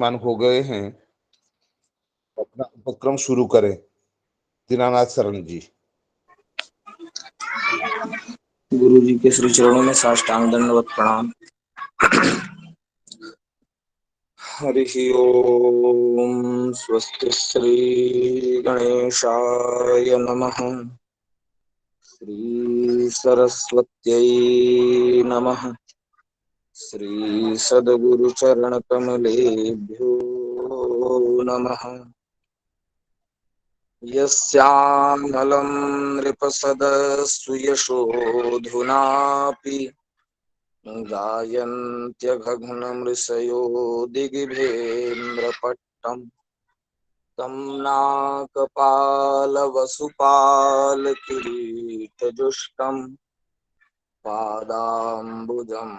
मान हो गए हैं, अपना उपक्रम शुरू करें। दीनानाथ शरण जी। गुरु जी के श्री चरणों में साष्टांग दंडवत प्रणाम। हरि ओम। स्वस्ति श्री गणेशाय नमः। श्री सरस्वत्यै नमः। श्री सद्गुरु चरण कमलेभ्यो नमः। यस्यामलं नृपसदस्सुयशोधुनापि गायन्त्यघघनमृषयो दिगिभेन्द्रपट्टम् तं नाकपालवसुपालकिरीटजुष्टम् पादाम्बुजं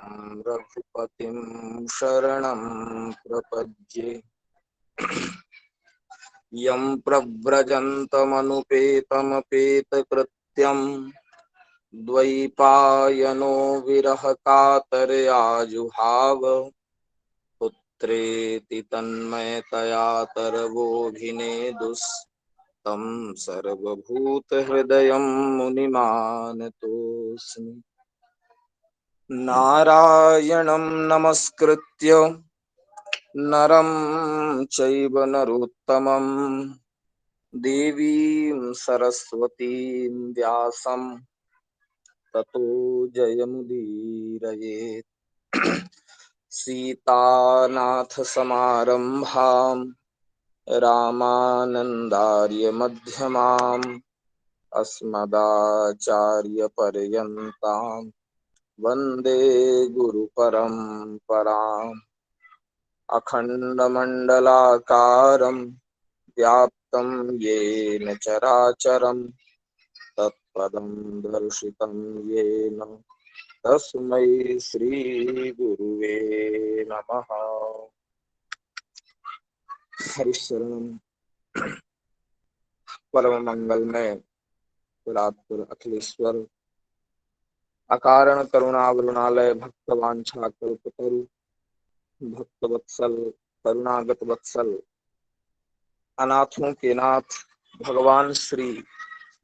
रघुपतिं शरणं प्रपद्ये। यं प्रव्रजन्तमनुपेतमपेतकृत्यम् द्वैपायनो विरह कातरया जुहाव पुत्रेति तन्मयतया तरवोऽभिनेदुस्तं सर्वभूतहृदयं मुनिमानतोऽस्मि। नारायणं नमस्कृत्य नरं चैव नरोत्तमं देवीं सरस्वतीं व्यासं ततो जयमुदीरयेत्। सीतानाथसमारम्भां रामानन्दार्यमध्यमाम् अस्मदाचार्यपर्यन्तां वन्दे गुरुपरम्पराम्। अखण्डमण्डलाकारं व्याप्तं येन चराचरं तत्पदं दर्शितं येन तस्मै श्री गुरुवे नमः। हरिशरणं। परम मंगलमय पुरातपुर अखिलेश्वर अकारण करुणावरुणालय भक्तवांछा कल्पतरु भक्तवत्सल करुणागत वत्सल अनाथों के नाथ भगवान श्री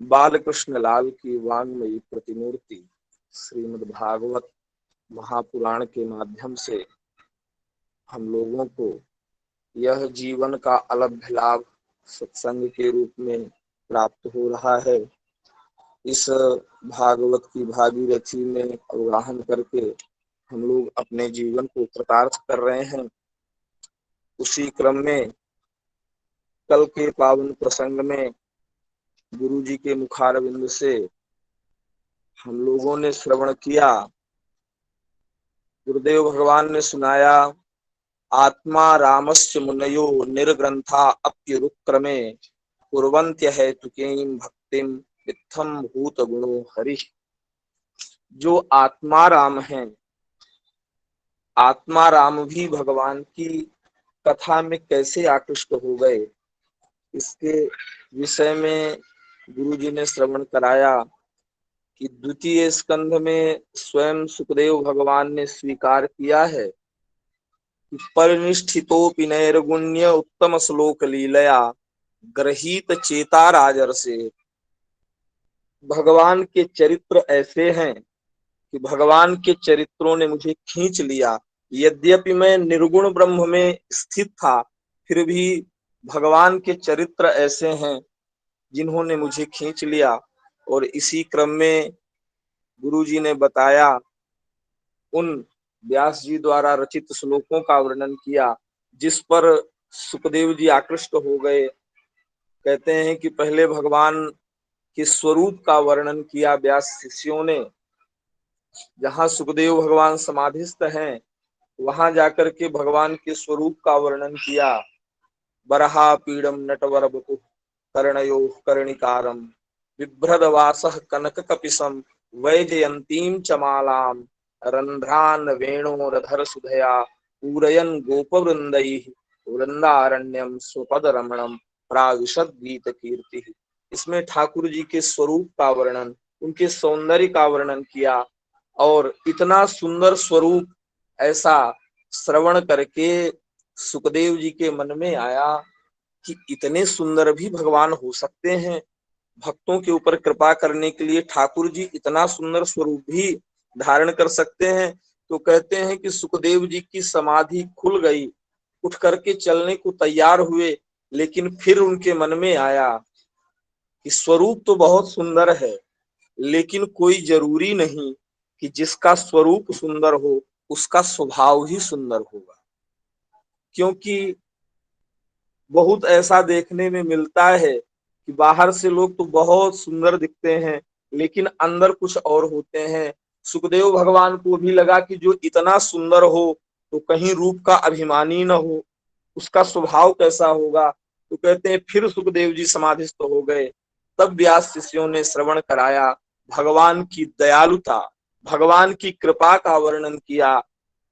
बालकृष्ण लाल की वांगमयी प्रतिमूर्ति श्रीमद् भागवत महापुराण के माध्यम से हम लोगों को यह जीवन का अलभ्य लाभ सत्संग के रूप में प्राप्त हो रहा है। इस भागवत की भागीरथी में अवगाहन करके हम लोग अपने जीवन को कृतार्थ कर रहे हैं। उसी क्रम में कल के पावन प्रसंग में गुरु जी के मुखारविंद से हम लोगों ने श्रवण किया। गुरुदेव भगवान ने सुनाया, आत्मा रामस्य मुनयो निर्ग्रंथा अप्युरुक्रमे कुर्वन्त्य हेतुकीं भक्तिम इत्थम भूत गुणो हरि। जो आत्मा राम है, आत्मा राम भी भगवान की कथा में कैसे आकृष्ट हो गए, इसके विषय में गुरु जी ने श्रवण कराया कि द्वितीय स्कंध में स्वयं सुखदेव भगवान ने स्वीकार किया है कि परिनिष्ठितोपि नैर्गुण्य उत्तम श्लोक लीलया ग्रहीत चेता राजर्षे। भगवान के चरित्र ऐसे हैं कि भगवान के चरित्रों ने मुझे खींच लिया। यद्यपि मैं निर्गुण ब्रह्म में स्थित था, फिर भी भगवान के चरित्र ऐसे हैं जिन्होंने मुझे खींच लिया। और इसी क्रम में गुरु जी ने बताया, उन व्यास जी द्वारा रचित श्लोकों का वर्णन किया जिस पर सुखदेव जी आकृष्ट हो गए। कहते हैं कि पहले भगवान के स्वरूप का वर्णन किया व्यास शिष्यों ने। जहाँ सुखदेव भगवान समाधिस्थ हैं, वहां जाकर के भगवान के स्वरूप का वर्णन किया। बरहा पीड़म नटवर बपु कर्णयो कर्णिकारम बिभ्रदवासः कनक कपिसम वैजयंतीम चमालाम रंध्रान वेणोरधर सुधया पूरयन गोपवृंदैः वृंदारण्यम स्वपद रमणम प्राविशद गीत कीर्ति। इसमें ठाकुर जी के स्वरूप का वर्णन, उनके सौंदर्य का वर्णन किया। और इतना सुंदर स्वरूप ऐसा श्रवण करके सुखदेव जी के मन में आया कि इतने सुंदर भी भगवान हो सकते हैं, भक्तों के ऊपर कृपा करने के लिए ठाकुर जी इतना सुंदर स्वरूप भी धारण कर सकते हैं। तो कहते हैं कि सुखदेव जी की समाधि खुल गई, उठ करके चलने को तैयार हुए, लेकिन फिर उनके मन में आया कि स्वरूप तो बहुत सुंदर है, लेकिन कोई जरूरी नहीं कि जिसका स्वरूप सुंदर हो उसका स्वभाव ही सुंदर होगा। क्योंकि बहुत ऐसा देखने में मिलता है कि बाहर से लोग तो बहुत सुंदर दिखते हैं, लेकिन अंदर कुछ और होते हैं। सुखदेव भगवान को भी लगा कि जो इतना सुंदर हो तो कहीं रूप का अभिमानी न हो, उसका स्वभाव कैसा होगा। तो कहते हैं फिर सुखदेव जी समाधिस्थ हो गए। तब व्यास शिष्यों ने श्रवण कराया, भगवान की दयालुता, भगवान की कृपा का वर्णन किया।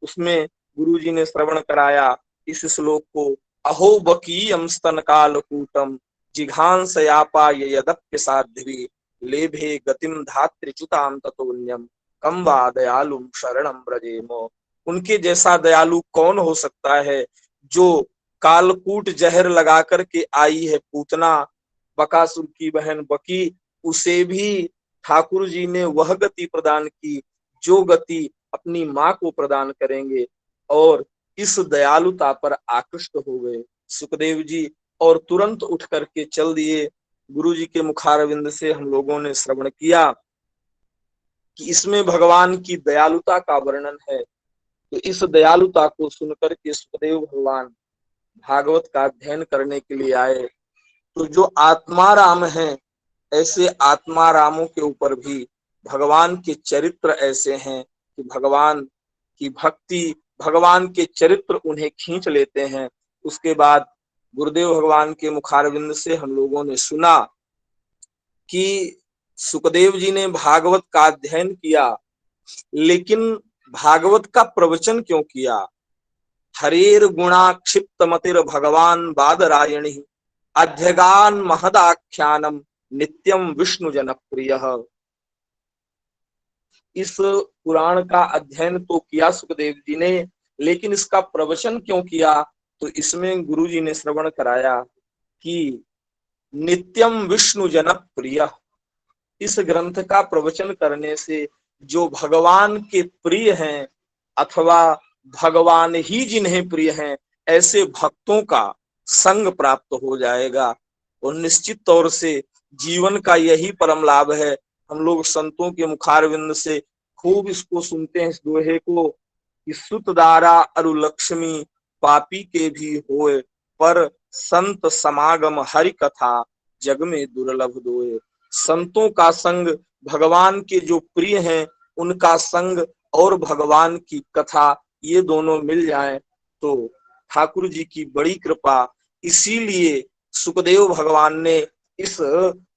उसमें गुरु जी ने श्रवण कराया इस श्लोक को, अहो बकीयम स्तन कालकूटम जिघांसयापाय यदप्य साध्वी लेभे गतिम धात्रिच्युताम ततोन्यम कम वा दयालुम शरणम व्रजेमो। उनके जैसा दयालु कौन हो सकता है, जो कालकूट जहर लगा करके आई है पूतना, बकासुर की बहन बकी, उसे भी ठाकुर जी ने वह गति प्रदान की जो गति अपनी माँ को प्रदान करेंगे। और इस दयालुता पर आकृष्ट हो गए सुखदेव जी और तुरंत उठ करके चल दिए। गुरु जी के मुखारविंद से हम लोगों ने श्रवण किया कि इसमें भगवान की दयालुता का वर्णन है। तो इस दयालुता को सुनकर के सुखदेव भगवान भागवत का अध्ययन करने के लिए आए। तो जो आत्माराम हैं, ऐसे आत्मारामों के ऊपर भी भगवान के चरित्र ऐसे हैं कि भगवान की भक्ति, भगवान के चरित्र उन्हें खींच लेते हैं। उसके बाद गुरुदेव भगवान के मुखारविंद से हम लोगों ने सुना कि सुखदेव जी ने भागवत का अध्ययन किया, लेकिन भागवत का प्रवचन क्यों किया। हरेर गुणा क्षिप्त मतिर भगवान बादरायणी अध्यगान महदाख्यानम नित्यम विष्णु जनप्रिय। इस पुराण का अध्ययन तो किया सुखदेव जी ने, लेकिन इसका प्रवचन क्यों किया। तो इसमें गुरु जी ने श्रवण कराया कि नित्यम विष्णु जनप्रिय, इस ग्रंथ का प्रवचन करने से जो भगवान के प्रिय हैं अथवा भगवान ही जिन्हें प्रिय हैं, ऐसे भक्तों का संग प्राप्त हो जाएगा। और निश्चित तौर से जीवन का यही परम लाभ है। हम लोग संतों के मुखारविंद से खूब इसको सुनते हैं, इस दोहे को कि सुत दारा अरु लक्ष्मी पापी के भी होए, पर संत समागम हरि कथा जग में दुर्लभ दोए। संतों का संग, भगवान के जो प्रिय हैं उनका संग और भगवान की कथा, ये दोनों मिल जाएं तो ठाकुर जी की बड़ी कृपा। इसीलिए सुखदेव भगवान ने इस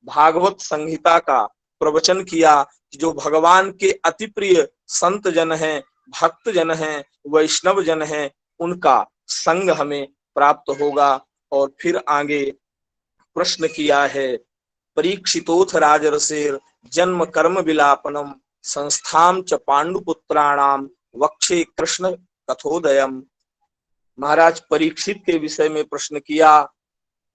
भागवत संहिता का प्रवचन किया कि जो भगवान के अति प्रिय संत जन हैं, भक्त जन हैं, वैष्णव जन हैं, उनका संग हमें प्राप्त होगा। और फिर आगे प्रश्न किया है, परीक्षितोथ राजर्षेर जन्म कर्म विलापनम संस्थाम च पांडुपुत्राणाम वक्षे कृष्ण कथोदयम। महाराज परीक्षित के विषय में प्रश्न किया।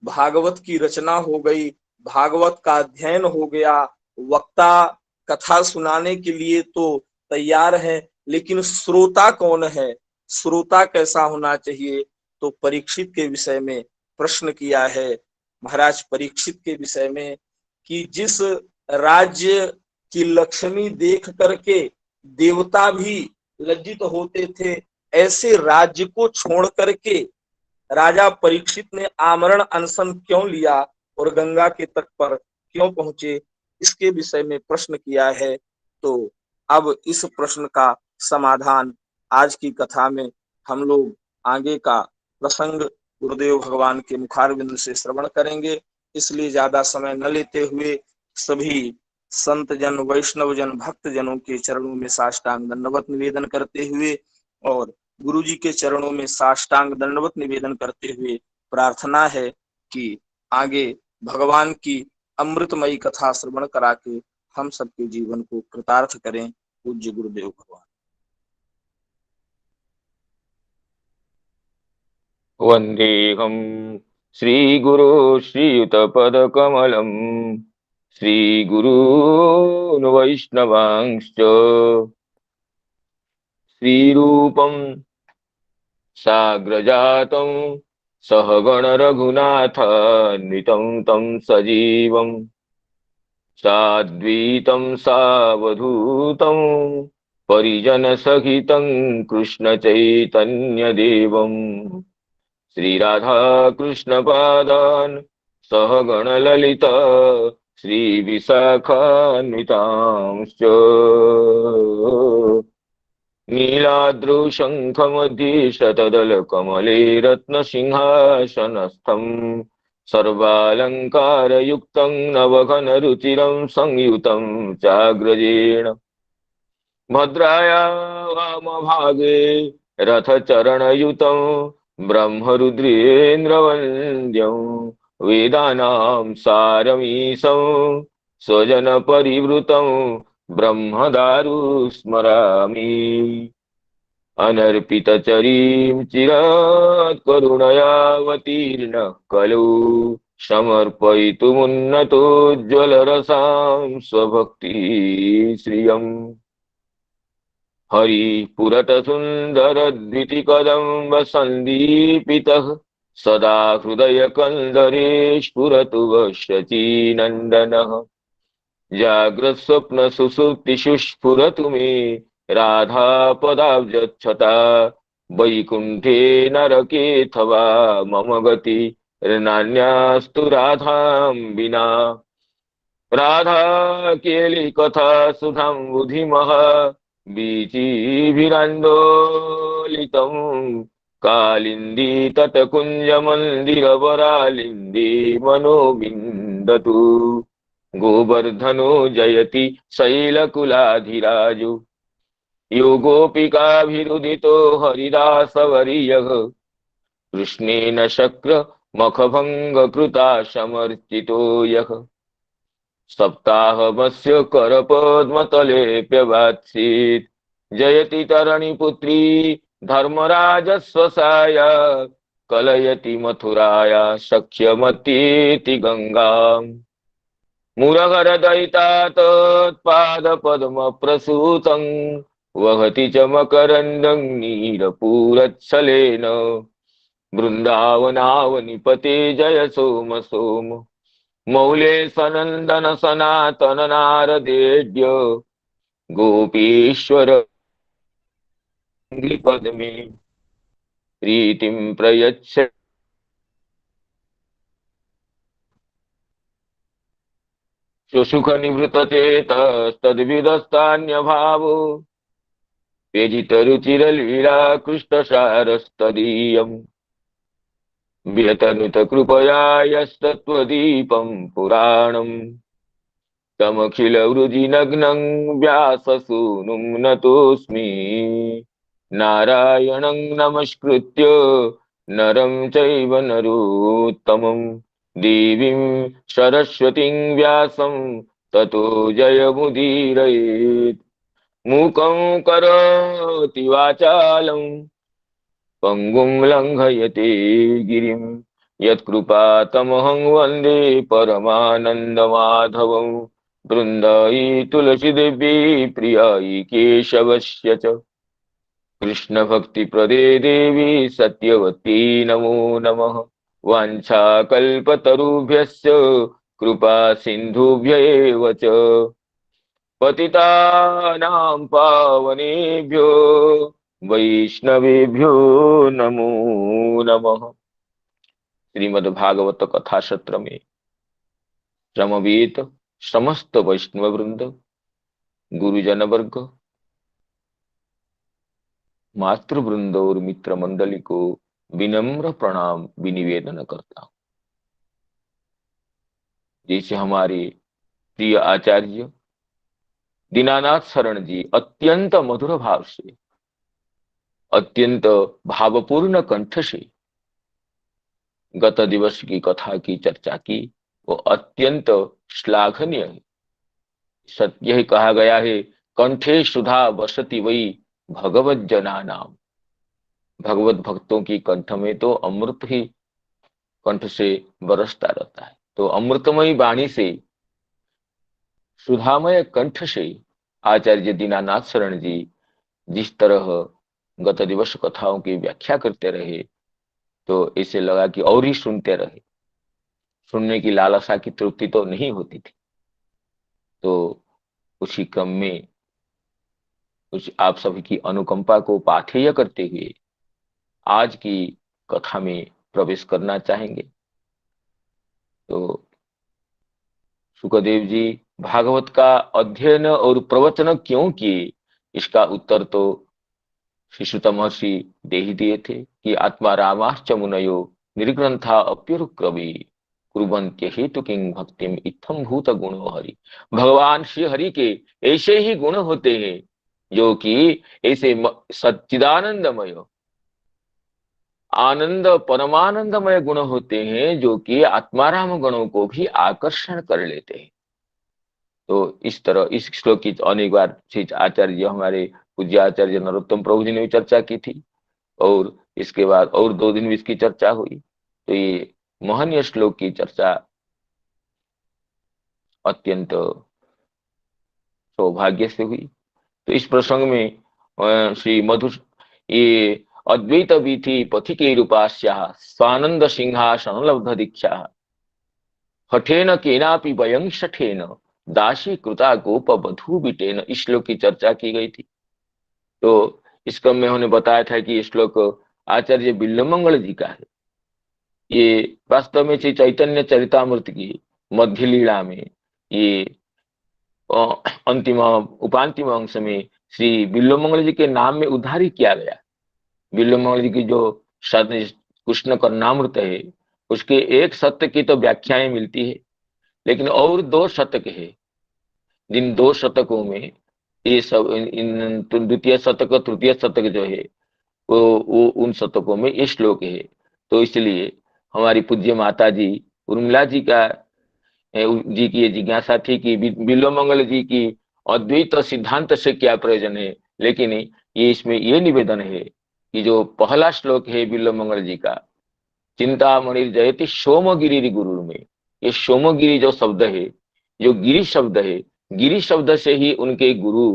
भागवत की रचना हो गई, भागवत का अध्ययन हो गया, वक्ता कथा सुनाने के लिए तो तैयार है, लेकिन श्रोता कौन है, श्रोता कैसा होना चाहिए। तो परीक्षित के विषय में प्रश्न किया है महाराज परीक्षित के विषय में कि जिस राज्य की लक्ष्मी देख करके देवता भी लज्जित होते थे, ऐसे राज्य को छोड़ करके राजा परीक्षित ने आमरण अनशन क्यों लिया और गंगा के तट पर क्यों पहुंचे, इसके विषय में प्रश्न किया है। तो अब इस प्रश्न का समाधान आज की कथा में हम लोग आगे का प्रसंग गुरुदेव भगवान के मुखारविंद से श्रवण करेंगे। इसलिए ज्यादा समय न लेते हुए सभी संत जन, वैष्णव जन, भक्त जनों के चरणों में साष्टांग दंडवत निवेदन करते हुए और गुरु जी के चरणों में साष्टांग दंडवत निवेदन करते हुए प्रार्थना है कि आगे भगवान की अमृतमयी कथा श्रवण करा के हम सबके जीवन को कृतार्थ करें। पूज्य गुरुदेव भगवान। वन्देऽहं श्रीगुरो श्रीयुतपदकमलम् श्रीगुरून् वैष्णवांश्च श्रीरूपं साग्रजातं सहगण रघुनाथान्वितं तं सजीवम् साद्वैतं सावधूतं परिजनसहितं कृष्णचैतन्यदेवम् श्रीराधाकृष्णपादान् सहगणललिता श्रीविशाखान्वितांश्च नीलाद्रुशङ्खमध्ये शतदलकमले रत्नसिंहासनस्थम् सर्वालङ्कारयुक्तं नवघनरुचिरं संयुतं चाग्रजेण भद्राया वामभागे रथचरणयुतं ब्रह्मरुद्रेन्द्रवन्द्यं वेदानां सारमीशं स्वजनपरिवृतं ब्रह्मदारु स्मरामि अनर्पितचरीं चिरात् करुणयावतीर्णः खलु समर्पयितुमुन्नतोज्ज्वलरसां स्वभक्ति श्रियम् हरिपुरतसुन्दरद्वितिकदम्ब सन्दीपितः सदा हृदयकन्दरे स्फुरतु वः शचीनन्दनः जाग्रत्स्वप्न सुषुप्तिषु स्फुरतु मे राधापदाब्जच्छटा वैकुण्ठे नरकेऽथवा मम गति नान्यास्तु राधां विना राधा केली कथा सुधां बुधिमः बीजीभिरन्दोलितं कालिन्दी तटकुञ्जमन्दिरवरालिन्दी मनोविन्दतु गोवर्धनो जयति शैलकुलाधिराजु यो गोपिकाभिरुदितो हरिदासवर्यः कृष्णेन शक्रमखभङ्गकृता समर्चितो यः सप्ताहमस्य करपद्मतलेऽप्यवात्सीत् जयति तरणिपुत्री धर्मराजस्वसाया कलयति मथुराया सख्यमतीति गङ्गाम् मुरहरदयिता तत्पादपद्मप्रसूतं वहति च मकरन्दं नीरपूरच्छलेन बृन्दावनावनिपते जय सोम सोम मौले सनन्दन सनातन नारदेड्य गोपीश्वर पद्मे प्रीतिं प्रयच्छ सुसुख निवृत चेतस्तद्विदस्तान्यभावो व्यजितरुचिरलीला कृष्णसारस्तदीयम् व्यतनुत कृपया यस्तत्त्वदीपं पुराणम् तमखिलवृजिनग्नं व्याससूनुं नतोऽस्मि नारायणं नमस्कृत्य नरं चैव नरोत्तमम् देवीं सरस्वतीं व्यासं ततो जयमुदीरयेत् मूकं करोति वाचालं पंगुं लंघयते गिरिं यत्कृपातमहं वन्दे परमानन्दमाधवं बृन्दायै तुलसीदेवी प्रियायै केशवस्य च कृष्णभक्तिप्रदे देवी सत्यवती नमो नमः वाञ्छाकल्पतरुभ्यश्च कृपा सिन्धुभ्य एव च पतितानां पावनेभ्यो वैष्णवेभ्यो नमो नमः। श्रीमद् भागवत कथा सत्र में समवेत समस्त वैष्णव वृंद, गुरुजन वर्ग, मातृ वृंद और मित्र मंडली को विनम्र प्रणाम विनिवेदन करता हूं। जैसे हमारे प्रिय आचार्य दीनानाथ शरण जी अत्यंत मधुर भाव से, अत्यंत भावपूर्ण कंठ से गत दिवस की कथा की चर्चा की, वो अत्यंत श्लाघनीय है। सत्य ही कहा गया है, कंठे सुधा वसति वही भगवत जना नाम। भगवत भक्तों की कंठ में तो अमृत ही कंठ से बरसता रहता है। तो अमृतमयी वाणी से, सुधामय कंठ से आचार्य दीनानाथ शरण जी जिस तरह गत दिवस कथाओं की व्याख्या करते रहे, तो ऐसे लगा कि और ही सुनते रहे। सुनने की लालसा की तृप्ति तो नहीं होती थी। तो उसी क्रम में कुछ आप सभी की अनुकंपा को पाथेय करते हुए आज की कथा में प्रवेश करना चाहेंगे। तो सुखदेव जी भागवत का अध्ययन और प्रवचन क्यों किए, इसका उत्तर तो श्री महर्षि दे ही दिए थे कि आत्मा रामाश्च मुनयो निर्ग्रंथा अप्युरुक्रवी कुर्वन्त्य हेतु किंग भक्तिम इत्थम भूत गुणो हरि। भगवान श्री हरि के ऐसे ही गुण होते हैं जो कि ऐसे सच्चिदानंदमय आनंद परमानंदमय गुण होते हैं जो कि आत्माराम गणों को भी आकर्षण कर लेते हैं। तो इस तरह इस श्लोक की अनेक बार आचार्य हमारे पूज्य आचार्य नरोत्तम प्रभु जी ने भी चर्चा की थी, और इसके बाद और 2 दिन भी इसकी चर्चा हुई। तो ये महनीय श्लोक की चर्चा अत्यंत सौभाग्य से हुई। तो इस प्रसंग में श्री मधुर ये अद्वैत वीथि पथिके रूपास्या स्वानंद सिंहासन लब्ध दीक्षा हठेन केनापि वयं शठेन दासी कृता गोप बधू बिटेन, इस श्लोक की चर्चा की गई थी। तो इस क्रम में उन्होंने बताया था कि ये श्लोक आचार्य बिल्वमंगल जी का है। ये वास्तव में श्री चैतन्य चरितामृत की मध्य लीला में ये अंतिम उपांतिम अंश में श्री बिल्वमंगल जी के नाम में उद्धार किया गया। बिल्वमंगल जी की जो कृष्ण कर्णामृत है उसके एक सत्य की तो व्याख्याएं मिलती है, लेकिन और 2 शतक है, जिन 2 शतकों में ये सब इन द्वितीय शतक तृतीय शतक जो है वो उन शतकों में ये श्लोक है। तो इसलिए हमारी पूज्य माता जी उर्मिला जी जी की ये जिज्ञासा थी कि बिल्वमंगल जी की अद्वैत सिद्धांत से क्या प्रयोजन है, लेकिन ये इसमें ये निवेदन है कि जो पहला श्लोक है बिल्वमंगल जी का, चिंतामणि जयति सोमगिरी गुरु में, ये सोमगिरी जो शब्द है, जो गिरी शब्द है, गिरी शब्द से ही उनके गुरु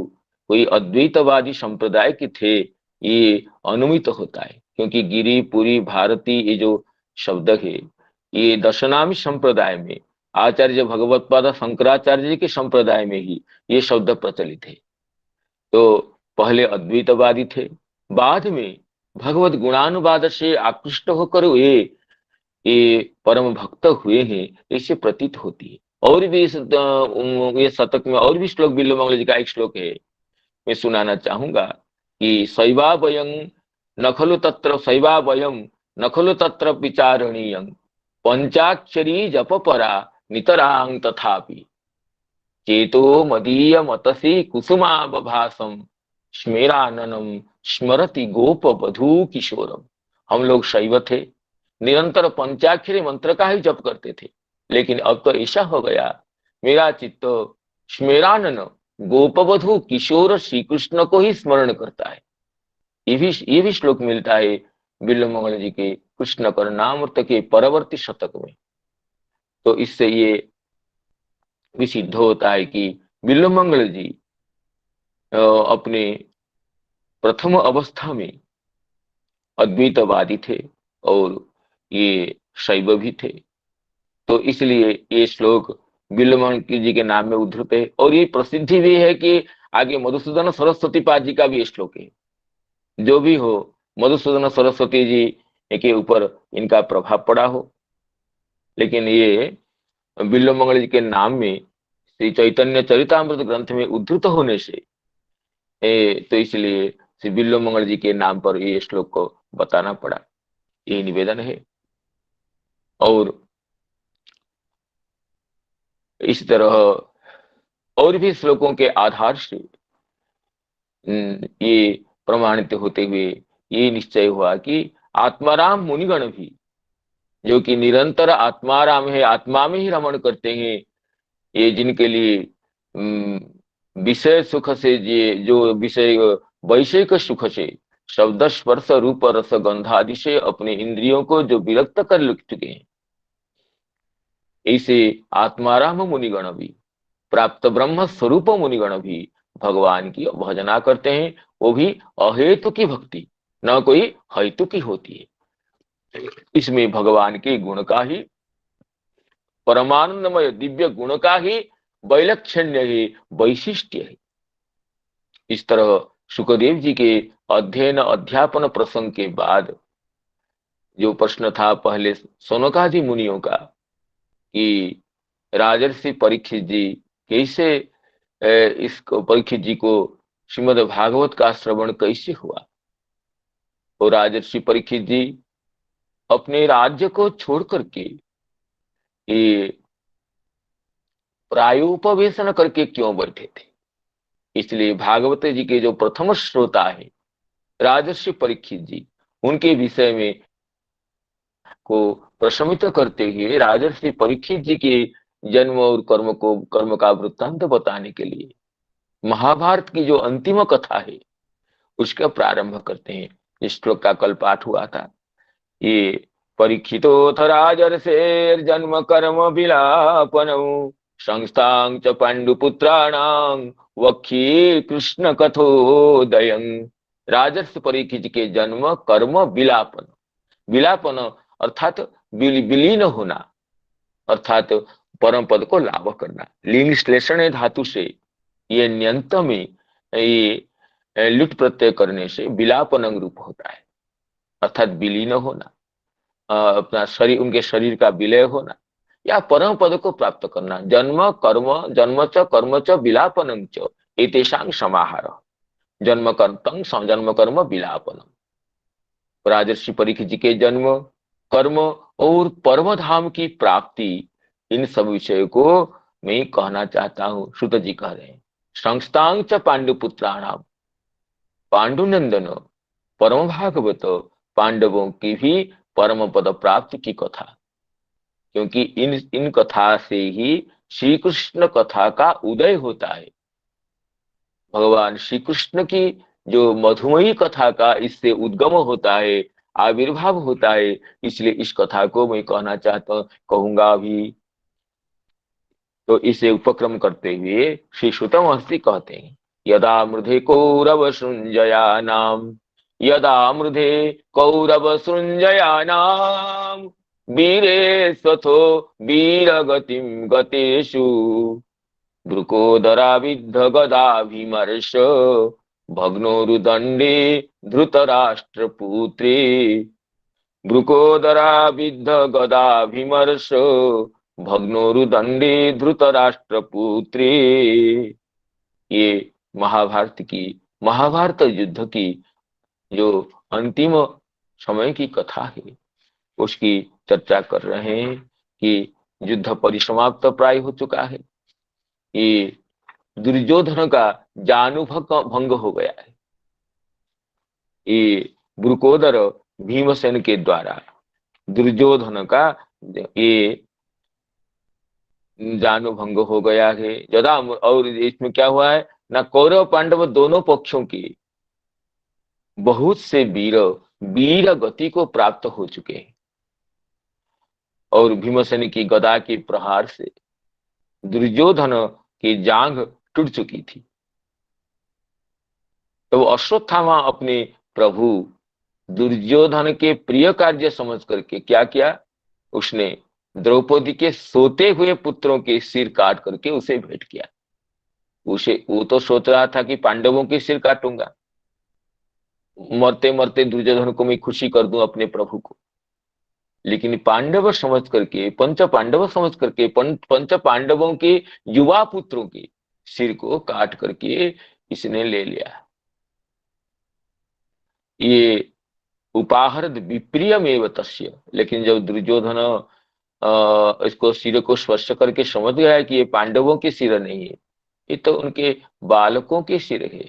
कोई अद्वैतवादी संप्रदाय के थे ये अनुमित होता है। क्योंकि गिरी पुरी भारती ये जो शब्द है ये दशनामी संप्रदाय में आचार्य भगवत्पाद शंकराचार्य जी के संप्रदाय में ही ये शब्द प्रचलित है। तो पहले अद्वैतवादी थे, बाद में भगवत गुणानुवाद से आकृष्ट होकर ये परम भक्त हुए हैं, ऐसे प्रतीत होती है। और भी ये शतक में और भी श्लोक बिल्वमंगल जी का एक श्लोक है, मैं सुनाना चाहूंगा कि शैवावयं नखलु तत्र शैवावयं नखलु तत्र विचारणीयं पंचाक्षरी जप परा नितरां तथापि चेतो मदीय मतसी कुसुमाभासम स्मेराननम स्मरति गोप बधू किशोरम। हम लोग शैव थे, निरंतर पंचाक्षरी मंत्र का ही जप करते थे, लेकिन अब तो ऐसा हो गया मेरा चित्त स्मेरानन गोपवधु किशोर श्री कृष्ण को ही स्मरण करता है। ये भी श्लोक मिलता है बिल्वमंगल जी के कृष्ण कर्णामृत के परवर्ती शतक में। तो इससे ये भी सिद्ध होता है कि बिल्वमंगल जी अपने प्रथम अवस्था में अद्वैतवादी थे और ये शैव भी थे। तो इसलिए ये श्लोक बिल्वमंगल जी के नाम में उद्धृत है। और ये प्रसिद्धि भी है कि आगे मधुसूदन सरस्वती पाद जी का भी श्लोक है। जो भी हो, मधुसूदन सरस्वती जी के ऊपर इनका प्रभाव पड़ा हो, लेकिन ये बिल्वमंगल जी के नाम में श्री चैतन्य चरितामृत ग्रंथ में उद्धृत होने से तो इसलिए श्री बिल्वमंगल जी के नाम पर ये श्लोक को बताना पड़ा, ये निवेदन है। और इस तरह और भी श्लोकों के आधार से ये प्रमाणित होते हुए ये निश्चय हुआ कि आत्माराम मुनिगण भी जो कि निरंतर आत्माराम है, आत्मा में ही रमण करते हैं, ये जिनके लिए विषय सुख से जो विषय वैषयिक सुख से शब्द स्पर्श रूप रस गंधादि से अपने इंद्रियों को जो विरक्त कर चुके हैं, ऐसे आत्माराम मुनिगण भी, प्राप्त ब्रह्म स्वरूप मुनिगण भी भगवान की भजना करते हैं। वो भी अहेतु की भक्ति, न कोई हेतु की होती है। इसमें भगवान के गुण का ही, परमानंदमय दिव्य गुण का ही वैलक्षण्य है, वैशिष्ट्य है। इस तरह सुखदेव जी के अध्ययन अध्यापन प्रसंग के बाद जो प्रश्न था पहले सौनकादि मुनियों का कि राजर्षि परीक्षित जी कैसे, इस परीक्षित जी को श्रीमद् भागवत का श्रवण कैसे हुआ। और राजर्षि परीक्षित जी अपने राज्य को छोड़ करके ये प्रायोपवेशन करके क्यों बैठे थे। इसलिए भागवत जी के जो प्रथम श्रोता है राजर्षि परीक्षित जी, उनके विषय में को प्रशमित करते हुए राजर्षि परीक्षित जी के जन्म और कर्म का वृत्तांत बताने के लिए महाभारत की जो अंतिम कथा है उसका प्रारंभ करते हैं। इस श्लोक का कल पाठ हुआ था। ये परीक्षितोऽथ राजर्षेर् जन्म कर्म विलापनौ संस्थां च पांडुपुत्राणां वक्षे कृष्ण कथोदयं। राजर्षि परीक्षित के जन्म कर्म विलापन, विलापन अर्थात विलीन होना, अर्थात परम पद को लाभ करना। लिंग श्लेषण धातु से ये न्यंत में ये लुट प्रत्यय करने से विलापन रूप होता है, अर्थात विलीन होना, अपना शरीर, उनके शरीर का विलय होना या परम पद को प्राप्त करना। जन्म कर्म च विलापनं च एतेषां समाहार। जन्म कर्म विलापनम। राजर्षि परीक्षित जी के जन्म, कर्म और परम धाम की प्राप्ति, इन सब विषयों को मैं कहना चाहता हूँ। श्रुत जी कह रहे हैं संस्थांग च पांडुपुत्राणाम, पांडुनंदन परम भागवत पांडवों की भी परम पद प्राप्ति की कथा, क्योंकि इन कथा से ही श्री कृष्ण कथा का उदय होता है। भगवान श्री कृष्ण की जो मधुमयी कथा का इससे उद्गम होता है, आविर्भाव होता है। इसलिए इस कथा को मैं कहना चाहता कहूंगा भी। तो इसे उपक्रम करते हुए श्री सुत महर्षि कहते हैं यदा मृधे कौरव सृंजयानाम, यदा मृधे कौरव सृंजयानाम वीरे स्वथो वीर गतिम गतेषु भृकोदराविद्ध गदाभिमर्श भग्नोरुदंडे धृतराष्ट्रपुत्रे। भृकोदराविद्ध गदाभिमर्श भग्नोरुदंडे धृतराष्ट्रपुत्रे। ये महाभारत युद्ध की जो अंतिम समय की कथा है उसकी चर्चा कर रहे हैं कि युद्ध परिसमाप्त प्राय हो चुका है। ये दुर्योधन का जानुभंग हो गया है। ये वृकोदर भीमसेन के द्वारा दुर्योधन का ये जानुभंग हो गया है। यदा, और इसमें क्या हुआ है ना, कौरव पांडव दोनों पक्षों की बहुत से वीर गति को प्राप्त हो चुके हैं और भीमसेन की गदा के प्रहार से दुर्योधन की जांघ टूट चुकी थी। तो अश्वत्थामा अपने प्रभु दुर्योधन के प्रिय कार्य समझ करके क्या किया, उसने द्रौपदी के सोते हुए पुत्रों के सिर काट करके उसे भेंट किया। वो तो सोच रहा था कि पांडवों के सिर काटूंगा, मरते मरते दुर्योधन को मैं खुशी कर दूं अपने प्रभु को। लेकिन पांडव समझ करके, पंच पांडव समझ करके पंच पांडवों के युवा पुत्रों के सिर को काट करके इसने ले लिया। ये उपाहरद विप्रियमेव तस्य। लेकिन जब दुर्योधन इसको सिर को स्पर्श करके समझ गया कि ये पांडवों के सिर नहीं है, ये तो उनके बालकों के सिर है,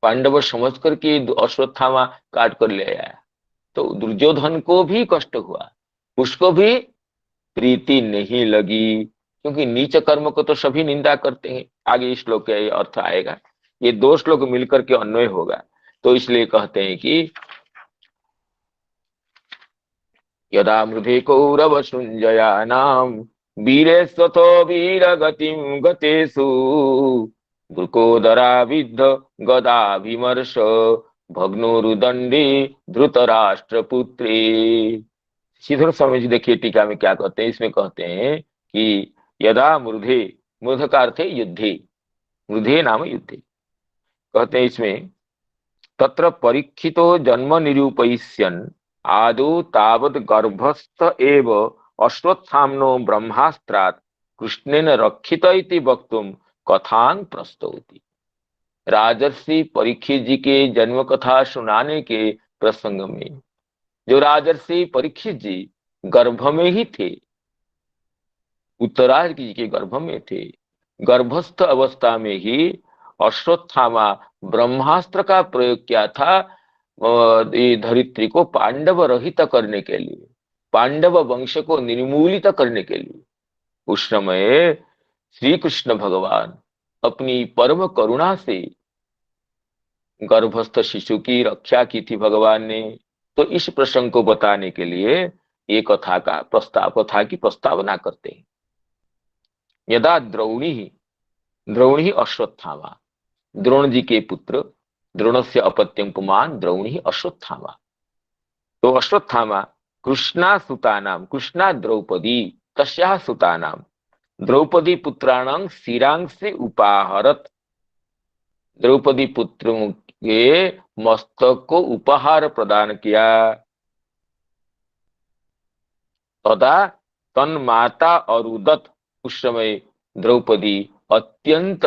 पांडव समझ करके अश्वत्थामा काट कर ले आया। तो दुर्योधन को भी कष्ट हुआ, उसको भी प्रीति नहीं लगी, क्योंकि नीच कर्म को तो सभी निंदा करते हैं। आगे इस श्लोक का अर्थ आएगा, ये दो श्लोक मिलकर के अन्वय होगा। तो इसलिए कहते हैं कि यदा मृधे कौरव नाम वीरेश्वतो वीर गतिम गतेषु वृकोदरा विद्ध गदा विमर्श भग्नोरुदंडे धृतराष्ट्र पुत्रे। श्रीधर स्वामी जी देखिए टीका में क्या कहते हैं, इसमें कहते हैं कि यदा मृधे, मृध का अर्थ है युद्धे, मृधे नाम युद्धे, कहते हैं इसमें तत्र परीक्षितो जन्म निरूपयिष्यन् आदौ तावत् गर्भस्थ एव अश्वत्थाम्नो ब्रह्मास्त्रात् कृष्णेन रक्षित इति वक्तुम कथां प्रस्तौति। राजर्षि परीक्षित जी के जन्म कथा सुनाने के प्रसंग में जो राजर्षि परीक्षित जी गर्भ में ही थे, उत्तरार्ध जी के गर्भ में थे, गर्भस्थ अवस्था में ही अश्वत्थामा ब्रह्मास्त्र का प्रयोग किया था ये धरित्री को पांडव रहित करने के लिए, पांडव वंश को निर्मूलित करने के लिए। उस समय श्री कृष्ण भगवान अपनी परम करुणा से गर्भस्थ शिशु की रक्षा की थी भगवान ने। तो इस प्रसंग को बताने के लिए ये कथा की प्रस्तावना करते हैं। यदा द्रोणी अश्वत्थामा, द्रोण जी के पुत्र, द्रोण से अपत्यं पुमान द्रोणी अश्वत्थामा। तो अश्वत्थामा कृष्णा सुतानाम, कृष्णा द्रौपदी तस्याः सुतानाम द्रौपदी पुत्राणां शिरांसि उपाहरत, द्रौपदी पुत्रों के मस्तक को उपहार प्रदान किया। तथा तन्माता अरुदत, उस समय द्रौपदी अत्यंत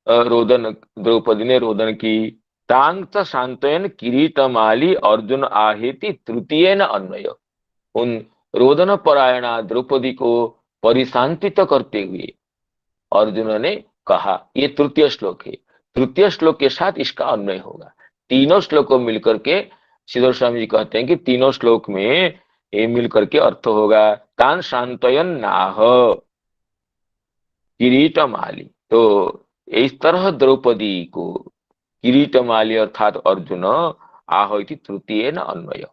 रोदन, द्रौपदी ने रोदन की। तांग शांतयन किरीटमाली अर्जुन आहेति तृतीय न अन्वय, उन रोदन परायणा द्रौपदी को परिशांतित करते हुए अर्जुन ने कहा, ये तृतीय श्लोक है, तृतीय श्लोक के साथ इसका अन्वय होगा। तीनों श्लोक को मिलकर के श्रीधर स्वामी जी कहते हैं कि तीनों श्लोक में ये मिलकर के अर्थ होगा। तान शांतयन नाह किरीटमाली, तो इस तरह द्रौपदी को किरीटमाली अर्थात अर्जुन आहोति तृतीय न अन्वय।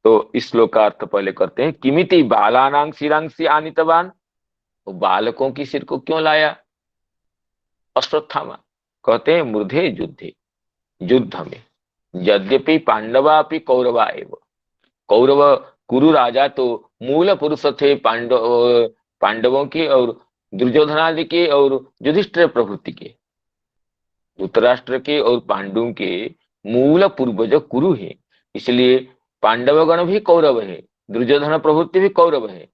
तो इस श्लोक का अर्थ पहले करते हैं। किमिति बालानां शिरांसि आनीतवान, तो बालकों की सिर को क्यों लाया अश्वत्थामा? कहते हैं मृधे युद्धे, युद्ध में यद्यपि पांडवापि कौरवा एव, कौरव कुरु राजा तो मूल पुरुष थे पांडवों के और दुर्योधनादि के और युधिष्ठिर प्रभृति के, धृतराष्ट्र के और पांडवों के मूल पूर्वज कुरु है, इसलिए पांडवगण भी कौरव है, दुर्योधन प्रभृति भी कौरव है।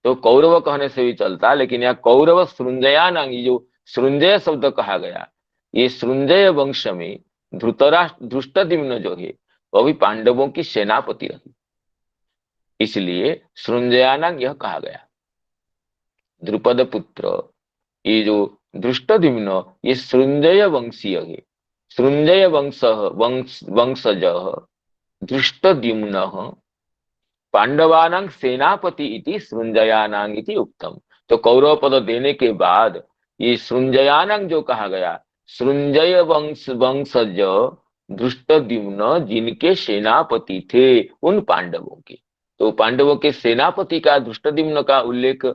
तो कौरव कहने से भी चलता, लेकिन यहाँ कौरव सृंजयानांगी, जो सृंजय शब्द कहा गया, ये सृंजय वंश में धृष्टद्युम्न जो है वह भी पांडवों की सेनापति रही, इसलिए सृंजयानांग यह कहा गया। द्रुपद पुत्र ये जो धृष्टद्युम्न ये सृंजय वंशीय है, सृंजय वंशज धृष्टद्युम्न पांडवानां सेनापति इति सृंजयानांग इति उक्तम। तो कौरव पद देने के बाद ये सृंजयानांग जो कहा गया, सृंजय वंशज धृष्टद्युम्न जिनके सेनापति थे उन पांडवों के, तो पांडवों के सेनापति का धृष्टद्युम्न का उल्लेख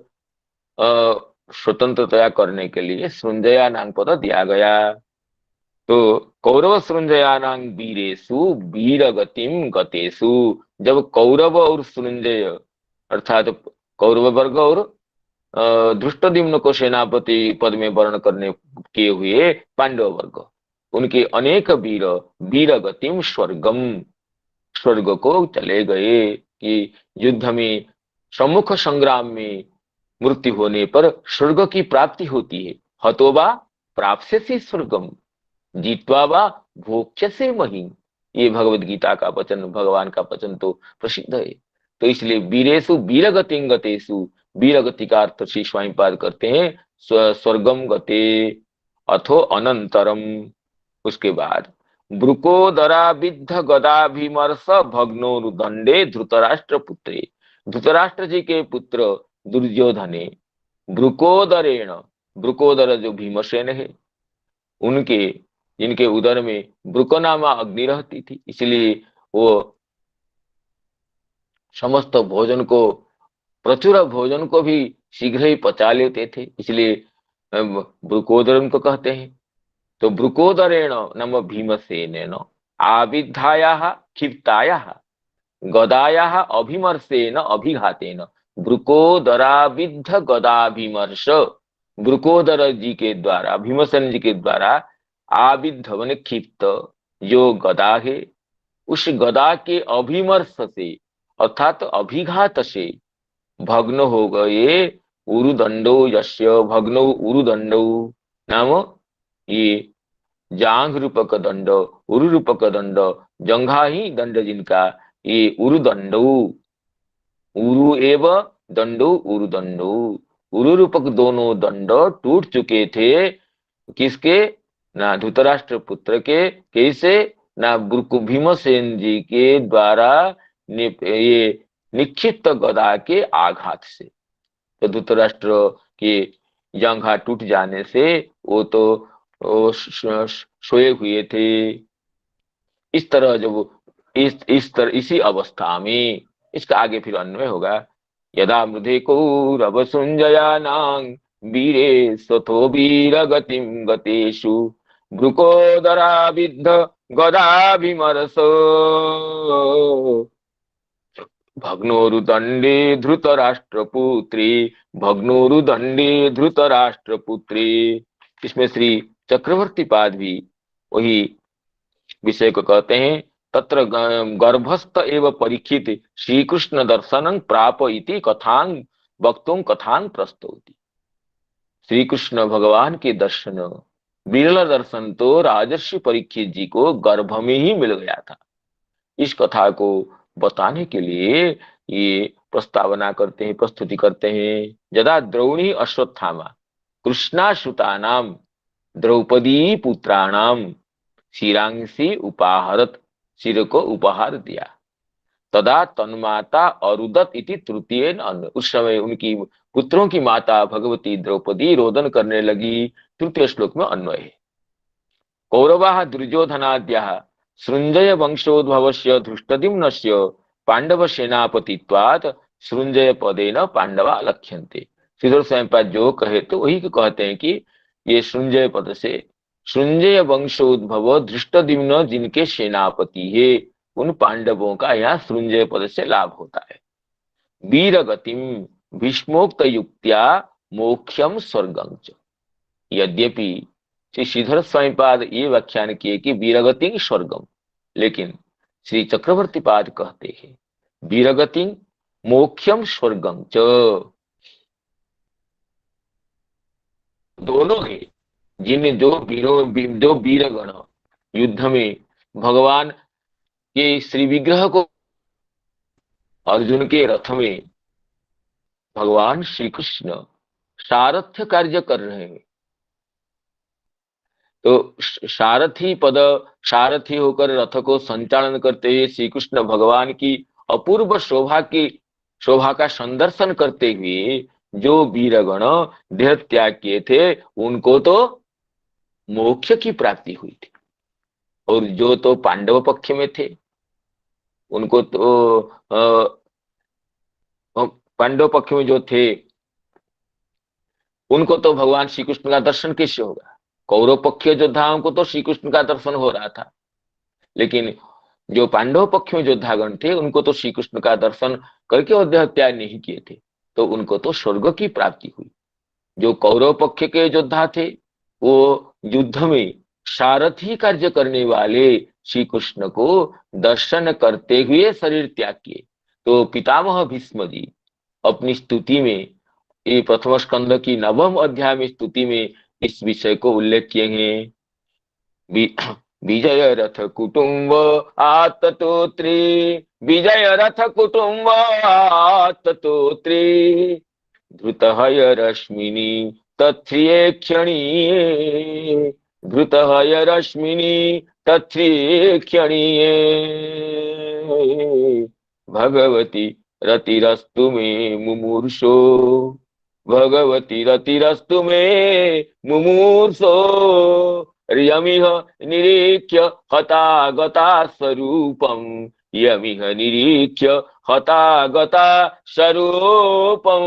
स्वतंत्रतया करने के लिए सृंजयानांग पद दिया गया। तो कौरव सृंजयानांग वीरेषु वीरगतिम गतेषु, जब कौरव और सृंजय अर्थात कौरव वर्ग और धृष्टद्युम्न को सेनापति पद में वर्ण करने किए हुए पांडव वर्ग, उनके अनेक वीर वीरगतिम स्वर्गम, स्वर्ग को चले गए कि युद्ध में सम्मुख संग्राम में मृत्यु होने पर स्वर्ग की प्राप्ति होती है। हतोवा प्राप्स्यसि स्वर्गम जीत्वा वा भोक्ष्यसे महीम, ये भगवद गीता का वचन, भगवान का वचन तो प्रसिद्ध है। तो इसलिए वीरेषु वीरगतिं गतेषु, वीरगति का अर्थ श्री स्वामीपाद करते हैं स्वर्गम गते अथो अनंतरम। उसके बाद ब्रुकोदरा विद्ध गदाभिमर्श भग्नोरुदंडे धृतराष्ट्र पुत्रे, धृतराष्ट्र जी के पुत्र दुर्योधने ब्रुकोदरेण, ब्रुकोदर जो भीमसेन है उनके जिनके उदर में ब्रुकोनामा अग्नि रहती थी, इसलिए वो समस्त भोजन को, प्रचुर भोजन को भी शीघ्र ही पचा लेते थे, इसलिए ब्रुकोदर उनको कहते हैं। तो ब्रुकोदरेण नाम भीमसेनेन आविद्धायाः क्षिप्तायाः गदायाः अभिमर्शेन अभिघातेन, ब्रुकोदराविद्ध गदाभिमर्श, ब्रुकोदर जी के द्वारा, भीमसेन जी के द्वारा आविद्ध माने क्षिप्त जो गदा है, उस गदा के अभिमर्श से अर्थात अभिघात से भग्न हो गए उरुदंडो यस्य, भग्नो उरुदंडो नाम ये जांघ रूपक दंड, उरु रूपक दंड, जंघा ही दंड जिनका, ये उरुदंडो, उरु एव दंडो उरुदंडो, उरु रूपक दोनों दंड टूट चुके थे। किसके? ना धृतराष्ट्र पुत्र के, कैसे? ना भीमसेन जी के द्वारा ये निक्षिप्त गदा के आघात से। तो धृतराष्ट्र के जंघा टूट जाने से वो तो सोए हुए थे। इस तरह जब इसी अवस्था में, इसका आगे फिर अन्वय होगा, यदा मृधे कौरव सुंजयानां वीरे स्वतो वीर गतिम गतेषु भ्रुकोदराविद्ध गदाभिमर्श भग्नोरुदंडे धृतराष्ट्रपुत्री, भग्नोरुदंडे धृतराष्ट्रपुत्री। इसमें श्री चक्रवर्ती पाद भी वही विषय को कहते हैं। तत्र गर्भस्थ एवं परीक्षित श्री कृष्ण दर्शनं प्राप इति कथां वक्तुं कथां प्रस्तौति। श्री कृष्ण भगवान के दर्शन, बिरला दर्शन तो राजर्षि परीक्षित जी को गर्भ में ही मिल गया था। इस कथा को बताने के लिए ये प्रस्तावना करते हैं, प्रस्तुति करते हैं। यदा द्रौणी अश्वत्थामा कृष्णाश्रुतानाम द्रौपदी पुत्राणाम शिरांसी उपाहरत, सिर को उपहार दिया, तदा तन्माता अरुदत इति तृतीय अन्य, उस समय उनकी पुत्रों की माता भगवती द्रौपदी रोदन करने लगी। तृतीय श्लोक में अन्वय है। कौरवाः दुर्योधनाद्याः सृंजय वंशोद्भवस्य धृष्टद्युम्नस्य पांडव सेनापतित्वात् सृंजय पदेन पांडवा लक्ष्यन्ते। श्रीधर स्वयंपाद जो कहे तो वही कहते हैं कि ये सृंजय पद से, सृंजय वंशोद्भव धृष्टद्युम्न जिनके सेनापति है, उन पांडवों का यहाँ सृंजय पद से लाभ होता है। वीर गतिम भीष्मोक्त युक्त्या मोक्षम स्वर्गं च। यद्यपि श्री श्रीधर स्वयंपाद ये व्याख्यान किए कि वीरगति स्वर्गम, लेकिन श्री चक्रवर्ती पाद कहते हैं वीरगति मोक्षम स्वर्गम च। दोनों है। जिन जो वीरगण युद्ध में भगवान के श्री विग्रह को, अर्जुन के रथ में भगवान श्री कृष्ण सारथ्य कार्य कर रहे हैं, तो सारथी पद, सारथी होकर रथ को संचालन करते हुए श्री कृष्ण भगवान की अपूर्व शोभा का संदर्शन करते हुए जो वीरगण देह त्याग किए थे, उनको तो मोक्ष की प्राप्ति हुई थी। और जो तो पांडव पक्ष में थे, उनको तो पांडव पक्ष में जो थे, उनको तो भगवान श्री कृष्ण का दर्शन कैसे होगा? कौरव पक्षीय योद्धाओं को तो श्री कृष्ण का दर्शन हो रहा था, लेकिन जो पांडव पक्ष में योद्धागण थे, उनको तो श्री कृष्ण का दर्शन करके और देह त्याग नहीं किए थे, तो उनको तो स्वर्ग की प्राप्ति हुई। जो कौरव पक्ष के योद्धा थे, वो युद्ध में सारथी कार्य करने वाले श्री कृष्ण को दर्शन करते हुए शरीर त्याग किए। तो पितामह भीष्म जी अपनी स्तुति में, ये प्रथम स्कंद की 9वें अध्याय में स्तुति में इस विषय को उल्लेख किए हैं। विजय रथ कुटुंब आततोत्री, विजय रथ कुटुंब आततोत्री, धृतहय रश्मिनी तत्रिये क्षणीये, धृतहय रश्मिनी तत्रिये क्षणीये, भगवती रतिरस्तु मे मुमूर्षो, भगवती रतिरस्तु मे मुमूर्षो, यमिह निरीक्ष्य हता गता स्वरूपम, यमिह निरीक्ष्य हता गता स्वरूपम,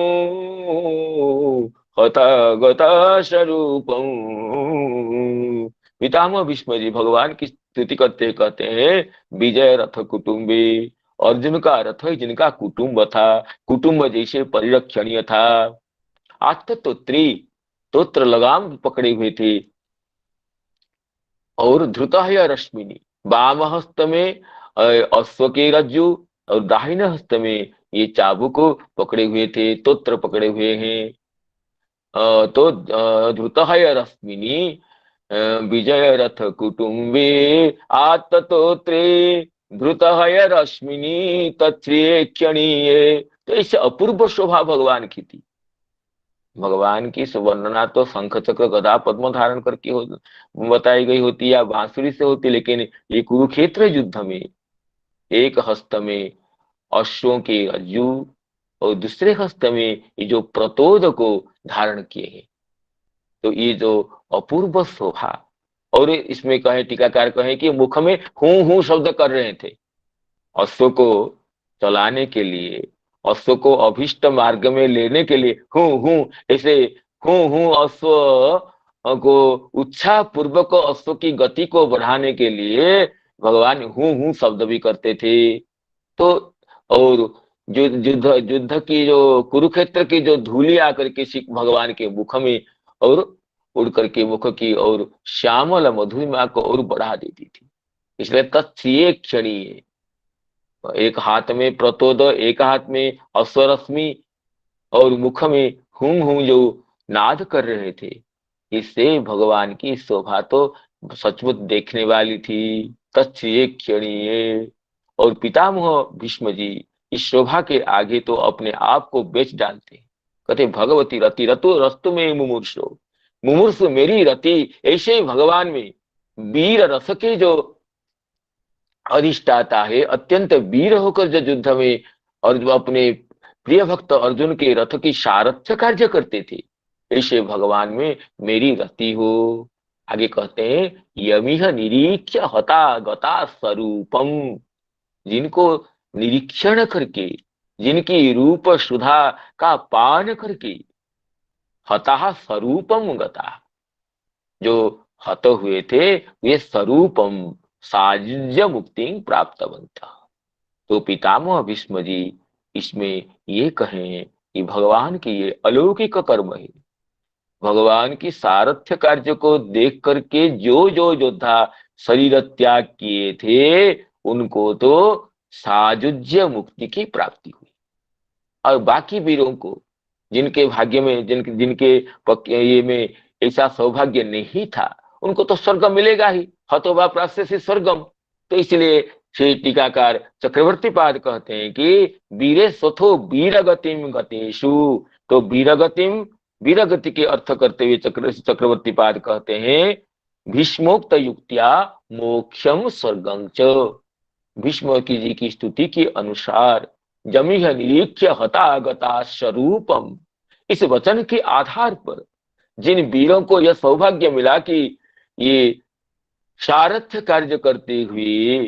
हता गता स्वरूपम। पितामह भीष्म जी भगवान की स्तुति करते कहते हैं, विजय रथ कुटुंबे, अर्जुन का रथ जिनका कुटुंब था, कुटुंब जैसे परिरक्षणीय था। आज तो तोत्र लगाम पकड़े हुए थे, और धृतः रश्मिनी, वाम हस्त में अश्व के रज्जु, और दाहिने हस्त में ये चाबुक को पकड़े हुए थे, तोत्र पकड़े हुए हैं। तो धृतः रश्मिनी विजय रथ कुटुंबे आत्तोत्रे धृतः रश्मिनी तत्रे क्षणीये। तो इससे अपूर्व शोभा भगवान की थी। भगवान की वर्णना तो शंख चक्र गदा पद्म धारण करके बताई गई होती या बांसुरी से होती, लेकिन ये कुरुक्षेत्र युद्ध में एक हस्त में अश्वों के रज्जु और दूसरे हस्त में ये जो प्रतोद को धारण किए हैं, तो ये जो अपूर्व शोभा। और इसमें कहे टीकाकार कहे कि मुख में हूं शब्द कर रहे थे, अश्व को चलाने के लिए, अश्व को अभिष्ट मार्ग में लेने के लिए हूं ऐसे हूं अश्व को उत्साह पूर्वक अश्व की गति को बढ़ाने के लिए भगवान हूं शब्द भी करते थे। तो और जो युद्ध युद्ध की जो कुरुक्षेत्र की जो धूलि आकर के भगवान के मुख में और उड़ करके मुख की और श्यामल मधुरिमा को और बढ़ा देती थी। इसलिए तत्क्षय क्षणीय, एक हाथ में प्रतोद, एक हाथ में अश्वरश्मि, और मुख में हूं जो नाद कर रहे थे, इससे भगवान की शोभा तो सचमुच देखने वाली थी। तत्क्षय क्षणीय। और पितामह भीष्म जी इस शोभा के आगे तो अपने आप को बेच डालते, कहते भगवती रति रतु रस्तु में मुमूर्षो, मुमूर्षु मेरी रति। ऐसे ही भगवान में वीर रस के जो अधिष्ठाता है, अत्यंत वीर होकर जो युद्ध में और जो अपने प्रिय भक्त अर्जुन के रथ की सारथ्य कार्य करते थे, ऐसे भगवान में मेरी रति हो। आगे कहते हैं यमिह निरीक्ष्य हता गता स्वरूपम, जिनको निरीक्षण करके, जिनकी रूप सुधा का पान करके, हता स्वरूपम गता, जो हत हुए थे वे स्वरूपम सायुज्य मुक्ति प्राप्तवंत। तो पितामह भीष्म जी इसमें ये कहें कि भगवान की ये अलौकिक कर्म है। भगवान की सारथ्य कार्य को देख करके जो जो योद्धा शरीर त्याग किए थे, उनको तो सायुज्य मुक्ति की प्राप्ति हुई। और बाकी वीरों को, जिनके भाग्य में जिनके ये में ऐसा सौभाग्य नहीं था, उनको तो स्वर्ग मिलेगा ही, हतोवा प्राप्त से स्वर्गम। तो इसलिए श्री टीकाकार चक्रवर्ती पाद कहते हैं कि वीरे स्वथो वीरगतिम गतेषु। तो वीरगतिम, वीरगति के अर्थ करते हुए चक्रवर्ती पाद कहते हैं भीष्मोक्त युक्त्या मोक्षम स्वर्गं च। भीष्म की जी की स्तुति के अनुसार जमिह निरीक्ष्य हता गता स्वरूपम, इस वचन के आधार पर जिन वीरों को यह सौभाग्य मिला कि ये सारथ्य कार्य करते हुए,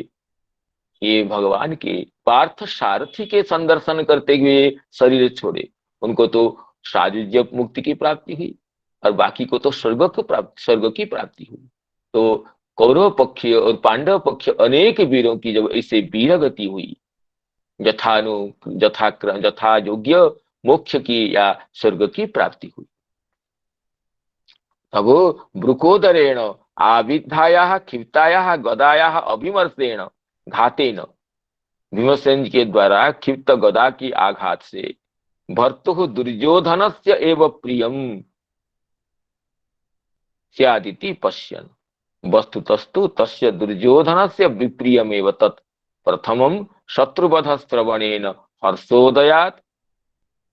ये भगवान के पार्थ सारथी के संदर्शन करते हुए शरीर छोड़े, उनको तो सायुज्य मुक्ति की प्राप्ति हुई, और बाकी को तो स्वर्ग की प्राप्ति हुई। तो कौरव पक्ष और पांडव पक्ष अनेक वीरों की जब ऐसे वीरगति हुई, यथा योग्य मोक्ष की या स्वर्ग की प्राप्ति हुई, तब ब्रुकोदरेण आविद्धायाः क्षिप्तायाः गदायाः अभिमर्शेण घातेन, भीमसेन के द्वारा क्षिप्त गदा की आघात से भर्तुः दुर्योधनस्य एव प्रियम स्यादिति पश्यन्, वस्तुतस्तु तस्य दुर्योधनस्य विप्रियमेव तत् प्रथमं शत्रुवध श्रवणेन हर्षोदयात्,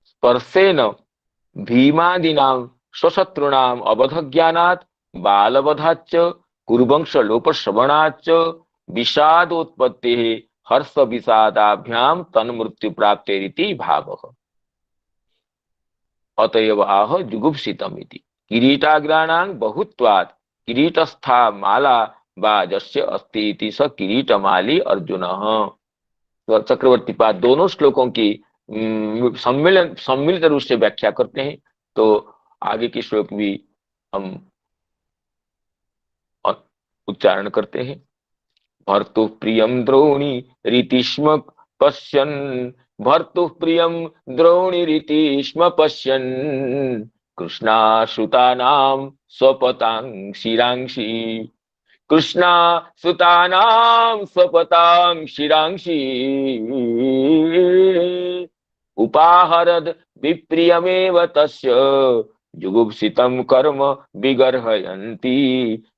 स्पर्शेन भीमादीनां स्वशत्रूणाम् अवधज्ञानात्, बालवधाच्च कुरुवंश लोप श्रवणाच्च विषादोत्पत्तेः हर्ष विषादाभ्याम तन्मृत्यु प्राप्तेरिति भावः। अतएव आह जुगुप्सितम् इति। किरीटाग्राणां बहुत्वात् किरीटस्था माला बाजस्य अस्ति इति स किरीटमाली अर्जुन। तो चक्रवर्ती पाद दोनों श्लोकों की सम्मिलित रूप से व्याख्या करते हैं। तो आगे की श्लोक भी हम उच्चारण करते हैं। भर्तु प्रियम द्रोणी रीतिष्म पश्यन्, भर्तु प्रियम द्रोणी रीतिष्म पश्यन्, कृष्णाश्रुतानां स्वपतां शिरांसि, कृष्णाश्रुतानां स्वपतां शिरांसि, उपाहरद विप्रियमेव तस्य जुगुप्सितं कर्म विगर्हयन्ति,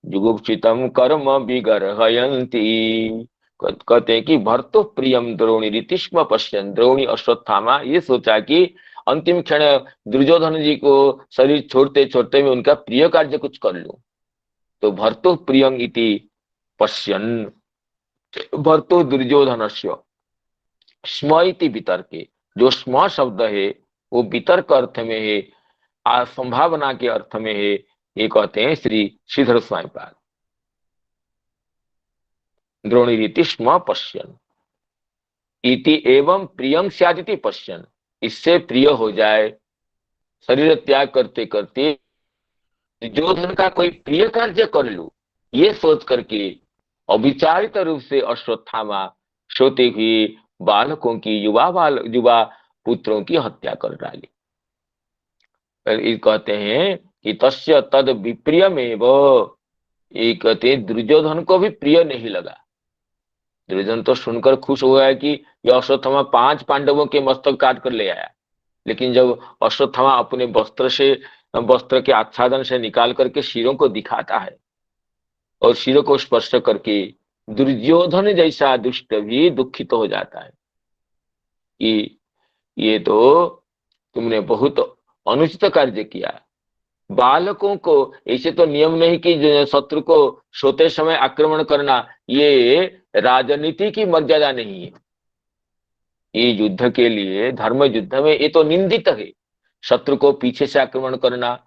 जुगुप्सितं कर्म विगर्हयन्ति। कहते हैं कि भर्तु प्रियम द्रोणी रीतिष्म पश्यन्, द्रोणी अश्वत्थामा ये सोचा कि अंतिम क्षण दुर्योधन जी को शरीर छोड़ते छोड़ते मैं उनका प्रिय कार्य कुछ कर लूं। तो भर्तु प्रियम इति पश्यन्, भर्तु दुर्योधनस्य, स्म इति वितर्के, जो स्म शब्द है वो वितर्क अर्थ में है, संभावना के अर्थ में है। ये कहते हैं श्री श्रीधर स्वामी पाद। द्रोणी रीति स्म पश्यन् इति एवं प्रियम स्यादिति पश्यन्, इससे प्रिय हो जाए शरीर त्याग करते करते दुर्योधन का कोई प्रिय कार्य कर लूं, ये सोच करके अविचारित रूप से अश्वत्थामा सोते हुए बालकों की युवा पुत्रों की हत्या कर डाली। कहते हैं कि तस्य तद विप्रियमेव, ये कहते दुर्योधन को भी प्रिय नहीं लगा। दुर्योधन तो सुनकर खुश हुआ है कि यह अश्वत्थामा 5 पांडवों के मस्तक काट कर ले आया, लेकिन जब अश्वत्थामा अपने वस्त्र के आच्छादन से निकाल करके शिरों को दिखाता है और शिरों को स्पर्श करके दुर्योधन जैसा दुष्ट भी दुखित हो जाता है कि ये तो तुमने बहुत अनुचित कार्य किया। बालकों को ऐसे तो नियम नहीं कि शत्रु को सोते समय आक्रमण करना, ये राजनीति की मर्यादा नहीं है। ये युद्ध के लिए, धर्म युद्ध में ये तो निंदित है। शत्रु को पीछे से आक्रमण करना,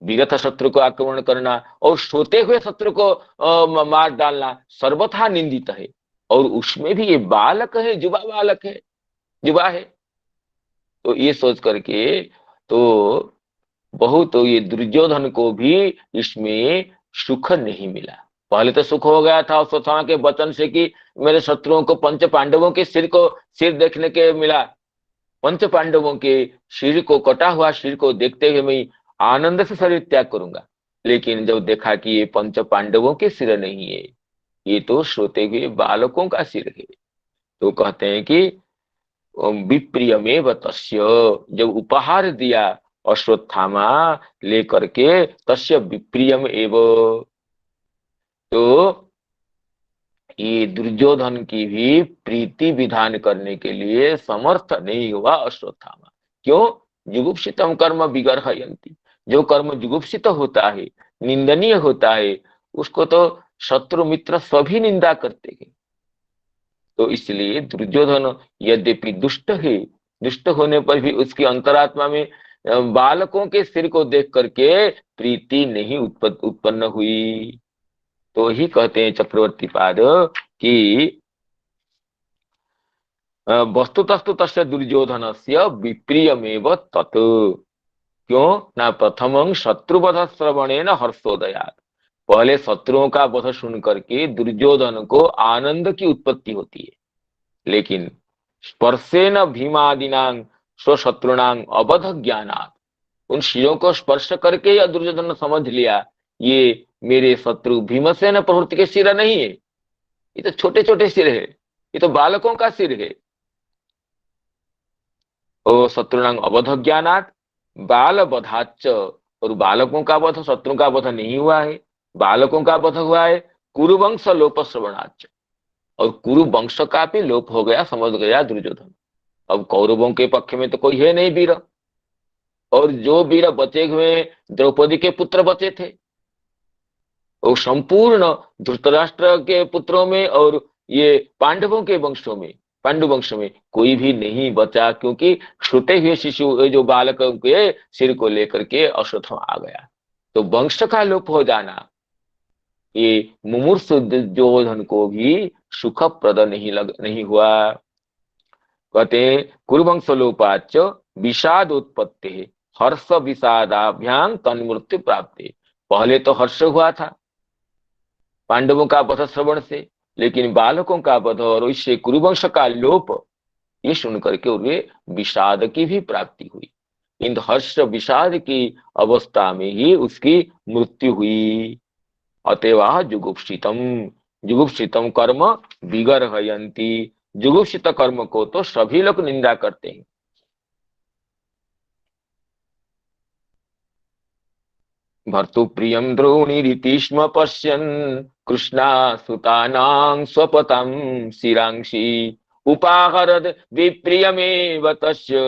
विगत शत्रु को आक्रमण करना और सोते हुए शत्रु को मार डालना सर्वथा निंदित है। और उसमें भी ये बालक है, युवा बालक है, युवा है। तो ये सोच करके तो बहुत ये दुर्योधन को भी इसमें सुख नहीं मिला। पहले तो सुख हो गया था अश्वत्थामा के वचन से कि मेरे शत्रुओं को पंच पांडवों के सिर देखने के मिला, पंच पांडवों के सिर को, कटा हुआ सिर को देखते हुए मैं आनंद से शरीर त्याग करूंगा। लेकिन जब देखा कि ये पंच पांडवों के सिर नहीं है, ये तो सोते हुए बालकों का सिर है, तो कहते हैं कि विप्रियमेव तस्य, जब उपहार दिया अश्वत्थामा लेकर के, तस्य विप्रियम एव, तो ये दुर्योधन की भी प्रीति विधान करने के लिए समर्थ नहीं हुआ अश्वत्थामा। क्यों? जुगुप्सितम कर्म विगर्हयन्ति, जो कर्म जुगुप्सित होता है, निंदनीय होता है, उसको तो शत्रु मित्र सभी निंदा करते हैं। तो इसलिए दुर्योधन यद्यपि दुष्ट है, दुष्ट होने पर भी उसकी अंतरात्मा में बालकों के सिर को देख करके प्रीति नहीं उत्पन्न हुई। तो ही कहते हैं चक्रवर्ती पाद कि वस्तुतस्तु तस्य दुर्योधनस्य विप्रियमेव तत्, क्यों ना प्रथमं शत्रुवध श्रवणेन हर्षोदयात्, पहले शत्रुओं का वध सुन करके दुर्योधन को आनंद की उत्पत्ति होती है, लेकिन स्पर्शेन भीमादिनां स्वशत्रुणां अवध ज्ञानात्, उन शिरों को स्पर्श करके या दुर्योधन ने समझ लिया ये मेरे शत्रु भीमसेन प्रभृति के सिर नहीं है, ये तो छोटे छोटे सिर है, ये तो बालकों का सिर है। ओ शत्रुणां अवध ज्ञानात् बाल वधाच्च, और बालकों का वध, शत्रु का वध नहीं हुआ है, बालकों का वध हुआ है। कुरुवंश लोप श्रवणाच्च, और कुरु वंश का भी लोप हो गया, समझ गया दुर्योधन। अब कौरवों के पक्ष में तो कोई है नहीं वीर, और जो वीर बचे हुए द्रौपदी के पुत्र बचे थे, वो संपूर्ण धृतराष्ट्र के पुत्रों में और ये पांडवों के वंशों में, पांडु वंश में कोई भी नहीं बचा, क्योंकि छूटे हुए शिशु जो बालकों के सिर को लेकर के अश्वत्थामा आ गया। तो वंश का लोप हो जाना ये मुमूर्षु दुर्योधन को भी सुखप्रद नहीं हुआ। कहते हैं कुरुवंशलोपाच विषादोत्पत्ति हर्ष विषादाभ्याम तन्मृत्यु प्राप्ति। पहले तो हर्ष हुआ था पांडवों का वध श्रवण से, लेकिन बालकों का वध और इससे कुरुवंश का लोप, ये सुनकर के उन्हें विषाद की भी प्राप्ति हुई। इन हर्ष विषाद की अवस्था में ही उसकी मृत्यु हुई। अतएव जुगुप्सितम, जुगुप्सितम कर्म विगर्हयन्ति। जुगुप्सित कर्म को तो सभी लोग निंदा करते हैं। भर्तुप्रियं द्रोणीरिति स्म पश्यन् कृष्णा सुतानां स्वपतं शिरांसि उपाहरद विप्रियमेव तस्य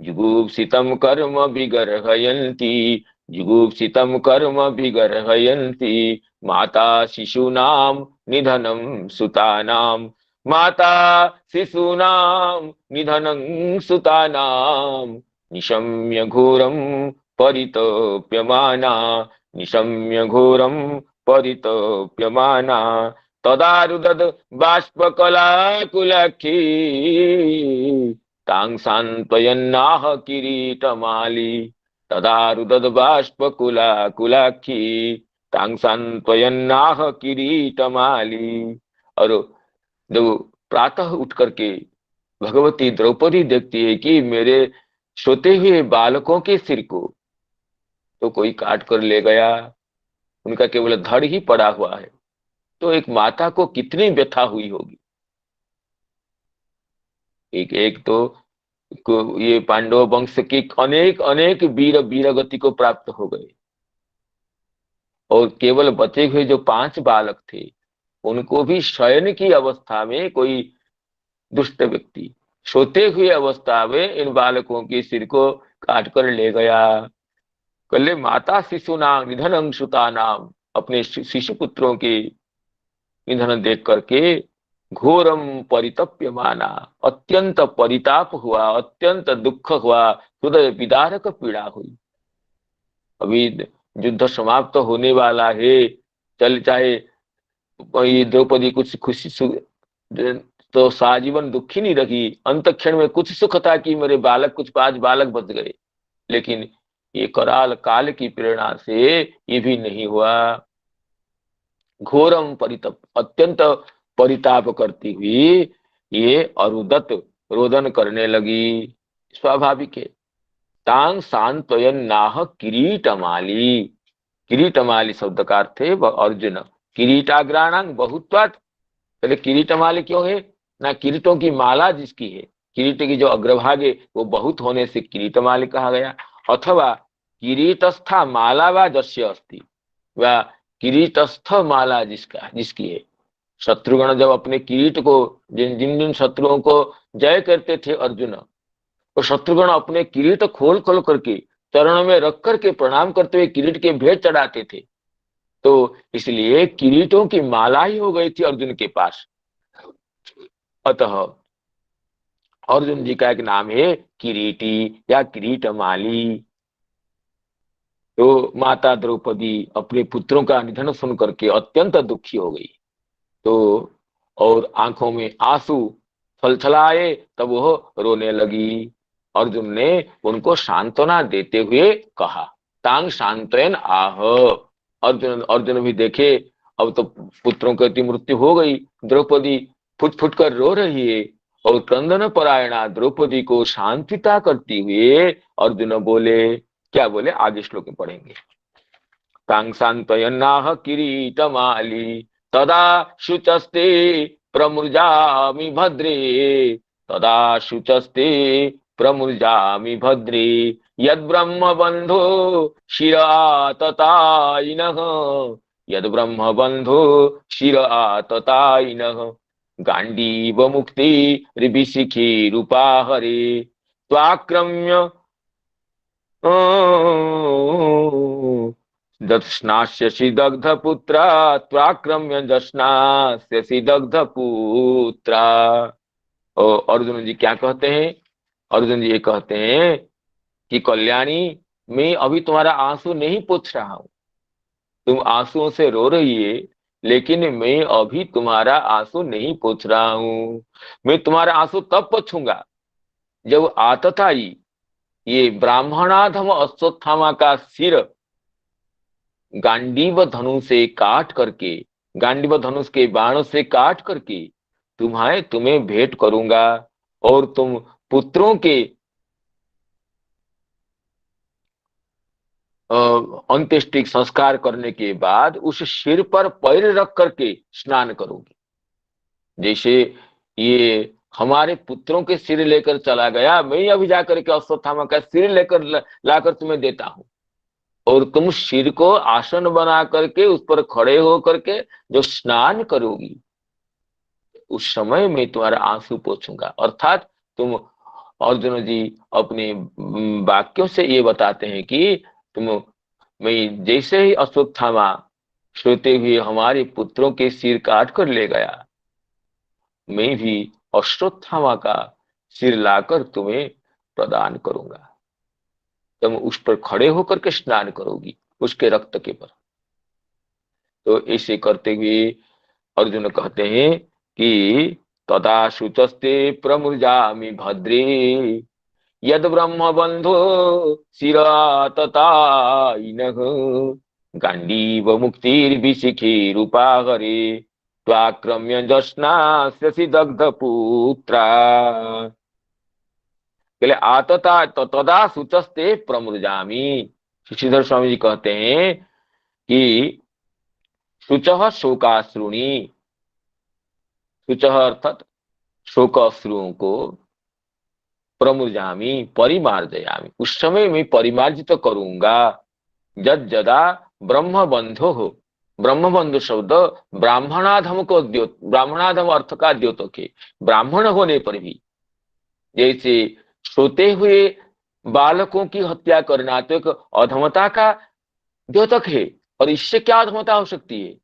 जुगुप्सितं कर्म विगर्हयन्ति। जुगुप्सितं कर्म विगर्हयन्ति माता शिशूनां निधनं सुतानां। माता शिशूनां निधनं सुतानां निशम्य घोरं परितप्यमाना। निशम्य घोरं परितप्यमाना तदारुदद बाष्पकलाकुलक्षी तां सान्त्वयन्नाह किरीटमाली। तदारुदद बाष्पकुलाकुलाक्षी तां सान्त्वयन्नाह किरीटमाली। और जब प्रातः उठ करके भगवती द्रौपदी देखती है कि मेरे सोते हुए बालकों के सिर को तो कोई काट कर ले गया, उनका केवल धड़ ही पड़ा हुआ है, तो एक माता को कितनी व्यथा हुई होगी। एक एक तो ये पांडव वंश के अनेक अनेक वीर वीरगति को प्राप्त हो गए, और केवल बचे हुए जो 5 बालक थे उनको भी शयन की अवस्था में कोई दुष्ट व्यक्ति सोते हुए अवस्था में इन बालकों के सिर को काट कर ले गया। कले माता शिशुनाम निधनं सुतानाम, अपने शिशु पुत्रों के निधन देख करके घोरम परितप्यमाना, अत्यंत परिताप हुआ, अत्यंत दुख हुआ, हृदय विदारक पीड़ा हुई। अभी युद्ध समाप्त होने वाला है, चल चाहे ये द्रौपदी कुछ खुशी तो साजीवन दुखी नहीं रही, अंत क्षण में कुछ सुख था कि मेरे बालक कुछ 5 बालक बच गए, लेकिन ये कराल काल की प्रेरणा से ये भी नहीं हुआ। घोरम परितप, अत्यंत परिताप करती हुई ये अरुदत रोदन करने लगी। स्वाभाविक है। तांग सांत्वयन नाह किरीटमाली। किरीटमाली शब्द का अर्थ है अर्जुन। किरीटाग्राणांग बहुत्वात्, पहले किरीटमाली क्यों है ना, किरीटों की माला जिसकी है, किरीट की जो अग्रभाग है वो बहुत होने से किरीटमाली कहा गया। अथवा किरीटस्था माला वा जस्य अस्ति, वा किरीटस्थ माला जिसकी है। शत्रुगण जब अपने किरीट को जिन जिन जिन शत्रुओं को जय करते थे अर्जुन, तो शत्रुगण अपने किरीट खोल खोल करके चरणों में रख करके प्रणाम करते हुए किरीट के भेंट चढ़ाते थे, तो इसलिए किरीटों की माला ही हो गई थी अर्जुन के पास। अतः अर्जुन जी का एक नाम है किरीटी या किरीटमाली। तो माता द्रौपदी अपने पुत्रों का निधन सुन करके अत्यंत दुखी हो गई, तो और आंखों में आंसू छलछलाए, तब वो रोने लगी। अर्जुन ने उनको सांत्वना देते हुए कहा, तांग सांत्वयन आह। अर्जुन अर्जुन भी देखे अब तो पुत्रों की मृत्यु हो गई, द्रौपदी फुट फुट कर रो रही है, और क्रंदन परायणा द्रौपदी को शांतिता करती हुए अर्जुन बोले, क्या बोले आगे श्लोक में पढ़ेंगे। तांग सांत्वयन्नाह किरीटमाली तदा शुचस्ते प्रमुर्जामि भद्रे। तदा शुचस्ते प्रमुर्जामि भद्रे यद ब्रह्म बंधो शिरा तताइनः। यद ब्रह्म बंधो शिरा तताइनः गांडीव मुक्ति रिबिशिखी रूपाहरे त्वाक्रम्य दर्शनास्यसि दग्धपुत्रा त्वाक्रम्य दर्शनास्यसि दग्धपुत्रा। और अर्जुन जी क्या कहते हैं? अर्जुन जी ये कहते हैं कि कल्याणी, मैं अभी तुम्हारा आंसू नहीं पोंछ रहा हूं, तुम आंसुओं से रो रही है, लेकिन मैं अभी तुम्हारा आंसू नहीं पोंछ रहा हूं। मैं तुम्हारा आंसू तब पोंछूंगा जब आतताई ये ब्राह्मणाधम अश्वत्थामा का सिर गांडीव धनुष से काट करके, गांडीव धनुष के बाणों से काट करके तुम्हें भेंट करूंगा। और तुम पुत्रों के अंत्येष्टि संस्कार करने के बाद उस सिर पर पैर रख करके स्नान करोगी। जैसे ये हमारे पुत्रों के सिर लेकर चला गया, मैं अभी जाकर के अश्वत्थामा का सिर लेकर लाकर तुम्हें देता हूं, और तुम सिर को आसन बना करके उस पर खड़े हो करके जो स्नान करोगी, उस समय मैं तुम्हारा आंसू पोंछूंगा। अर्थात तुम, अर्जुन जी अपने वाक्यों से ये बताते हैं कि तुम, मैं जैसे ही अश्वत्थामा सोते हुए हमारे पुत्रों के सिर काट कर ले गया, मैं भी अश्वत्थामा का सिर लाकर तुम्हें प्रदान करूंगा। तुम उस पर खड़े होकर के स्नान करोगी उसके रक्त के पर। तो ऐसे करते हुए अर्जुन कहते हैं कि तदा शुचस्ते प्रमुर्जामि भद्रे यद ब्रह्म बंधो शिरा तताइनः गांडीव मुक्तिर्विशिखिरुपाहरे त्वाक्रम्य जस्नास्यसि दग्धपुत्रा। पहले आतता तदा शुचस्ते प्रमुर्जामि। श्रीधर स्वामी जी कहते हैं कि शुचः शोकाश्रुणी, शुचः अर्थात शोक अश्रुओं को, प्रमुर्जामि परिमार्जयामि उस समय मैं परिमार्जित करूंगा। जद जदा ब्रह्म बंधो हो, ब्रह्म बंधु शब्द ब्राह्मणाधम को द्योत, ब्राह्मणाधम अर्थ का द्योतक है। ब्राह्मण होने पर भी जैसे सोते हुए बालकों की हत्या करना तो एक अधमता का द्योतक है, और इससे क्या अधमता हो सकती है।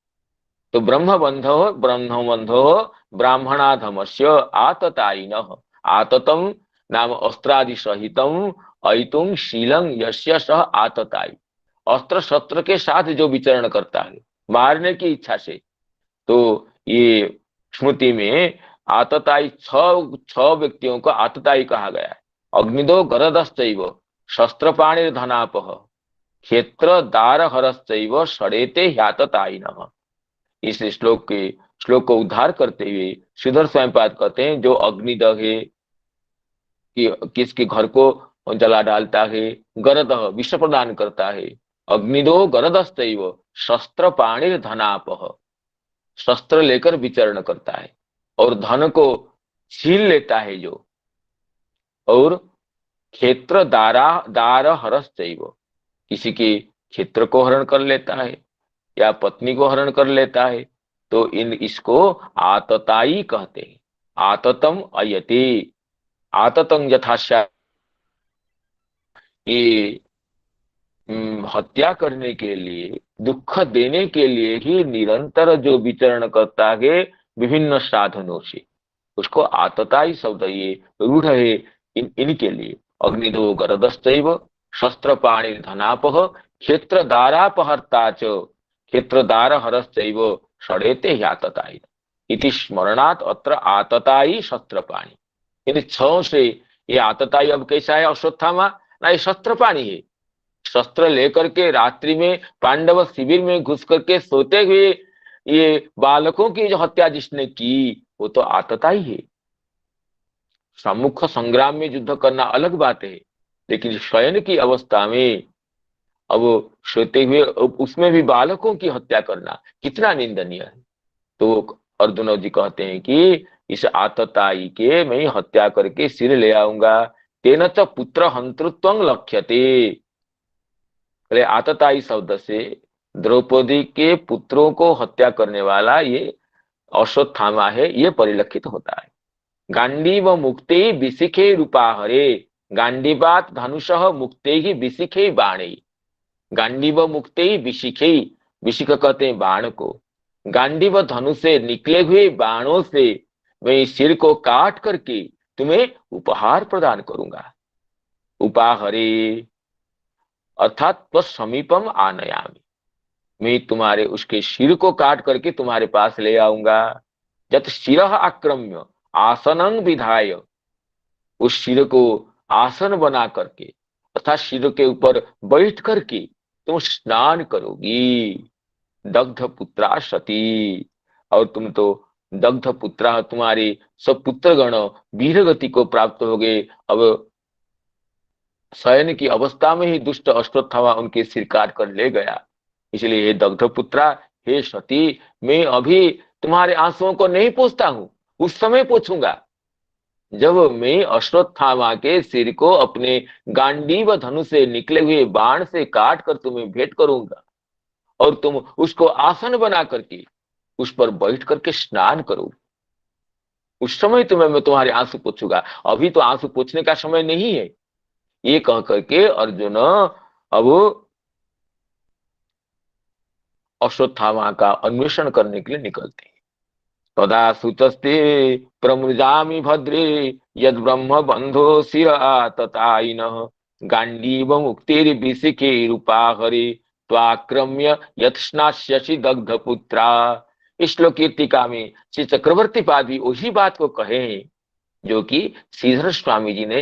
तो ब्रह्म बंधो ब्राह्मणाधमस्य आततायिनः, आततम नाम अस्त्रादि सहितम अयितुम शीलं यस्य सह आतताई। अस्त्र शस्त्र के साथ जो विचरण करता है मारने की इच्छा से, तो ये स्मृति में आतताई छह व्यक्तियों को आतताई कहा गया है। अग्निदो गरदश्चैव शस्त्रपाणि धनापः क्षेत्र दार हरश्चैव षडेते ह्याततायिनः। इस श्लोक को उद्धार करते हुए श्रीधर स्वयंपाद कहते हैं, जो अग्निदह है कि किसके घर को जला डालता है, गरद विष प्रदान करता है, अग्निदो गरदश्चैव शस्त्र पाणि धनापः शस्त्र लेकर विचरण करता है और धन को छीन लेता है जो, और क्षेत्र दार हरश्चैव किसी के क्षेत्र को हरण कर लेता है या पत्नी को हरण कर लेता है, तो इसको आतताई कहते हैं। आततम अयति, आततं यथाशा, ये हत्या करने के लिए, दुख देने के लिए ही निरंतर जो विचरण करता है विभिन्न साधनों से, उसको आतताई शब्द ये रूढ़ है इनके लिए। अग्निदो गरदश्चैव शस्त्र पाणि धनापः क्षेत्र दारापहर्ता च क्षेत्र दार हरश्चैव षडेते ह्यातताई इति स्मरणात् अत्र आतताई शस्त्र पाणि। इन छह से ये आतताई अब कैसा है अश्वत्थामा, ना ये शस्त्र पाणि है। शस्त्र लेकर के रात्रि में पांडव शिविर में घुस करके सोते हुए ये बालकों की जो हत्या जिसने की वो तो आतताई है। सम्मुख संग्राम में युद्ध करना अलग बात है, लेकिन शयन की अवस्था में अब सोते हुए उसमें भी बालकों की हत्या करना कितना निंदनीय है। तो अर्जुन जी कहते हैं कि इस आतताई के मैं हत्या करके सिर ले आऊंगा। तेन च पुत्र हंतृत्वं लक्ष्यते। आतताई शब्द से द्रौपदी के पुत्रों को हत्या करने वाला ये अश्वत्थामा है, ये परिलक्षित होता है। गांडीव मुक्ते विशिखे रूपाहरे, गांडीवात धनुषः मुक्ते ही विशिखे बाणे। गांडीव मुक्ते ही विशिखे, विशिख कहते हैं बाण को। गांडीव धनुष से निकले हुए बाणों से मैं सिर को काट करके तुम्हें उपहार प्रदान करूंगा। उपाहरे अर्थात तो समीपम आनयामी, मैं तुम्हारे उसके सिर को काट करके तुम्हारे पास ले आऊंगा। जत शिरः आक्रम्य आसनं विधाय, उस सिर को आसन बना करके अर्थात सिर के ऊपर बैठ करके तुम स्नान करोगी। दग्ध पुत्रा सती, और तुम तो दग्ध पुत्रा, तुम्हारे सब पुत्रगण वीर गति को प्राप्त हो गए। अब शयन की अवस्था में ही दुष्ट अश्वत्थामा उनके सिर काट कर ले गया। इसलिए हे दग्ध पुत्रा, हे सती, मैं अभी तुम्हारे आंसुओं को नहीं पूछता हूं, उस समय पूछूंगा जब मैं अश्वत्थामा के सिर को अपने गांडीव धनुष से निकले हुए बाण से काट कर तुम्हें भेंट करूंगा, और तुम उसको आसन बना करके उस पर बैठ करके स्नान करो। उस समय तुम्हें मैं तुम्हारे आंसू पूछूंगा, अभी तो आंसू पूछने का समय नहीं है। ये कह करके अर्जुन अब अश्वत्थामा का अन्वेषण करने के लिए निकलते हैं। तदा सुतस्ते प्रमृजामि भद्रे यद ब्रह्म बंधो शिर आततायिनः गांडीव मुक्तिर्विशिखे रूपाहरे त्वाक्रम्य यत्स्नास्यसि दग्ध पुत्रा। इस श्लोक की टीका में श्री चक्रवर्ती पाद भी वही बात को कहे हैं जो कि श्रीधर स्वामी जी ने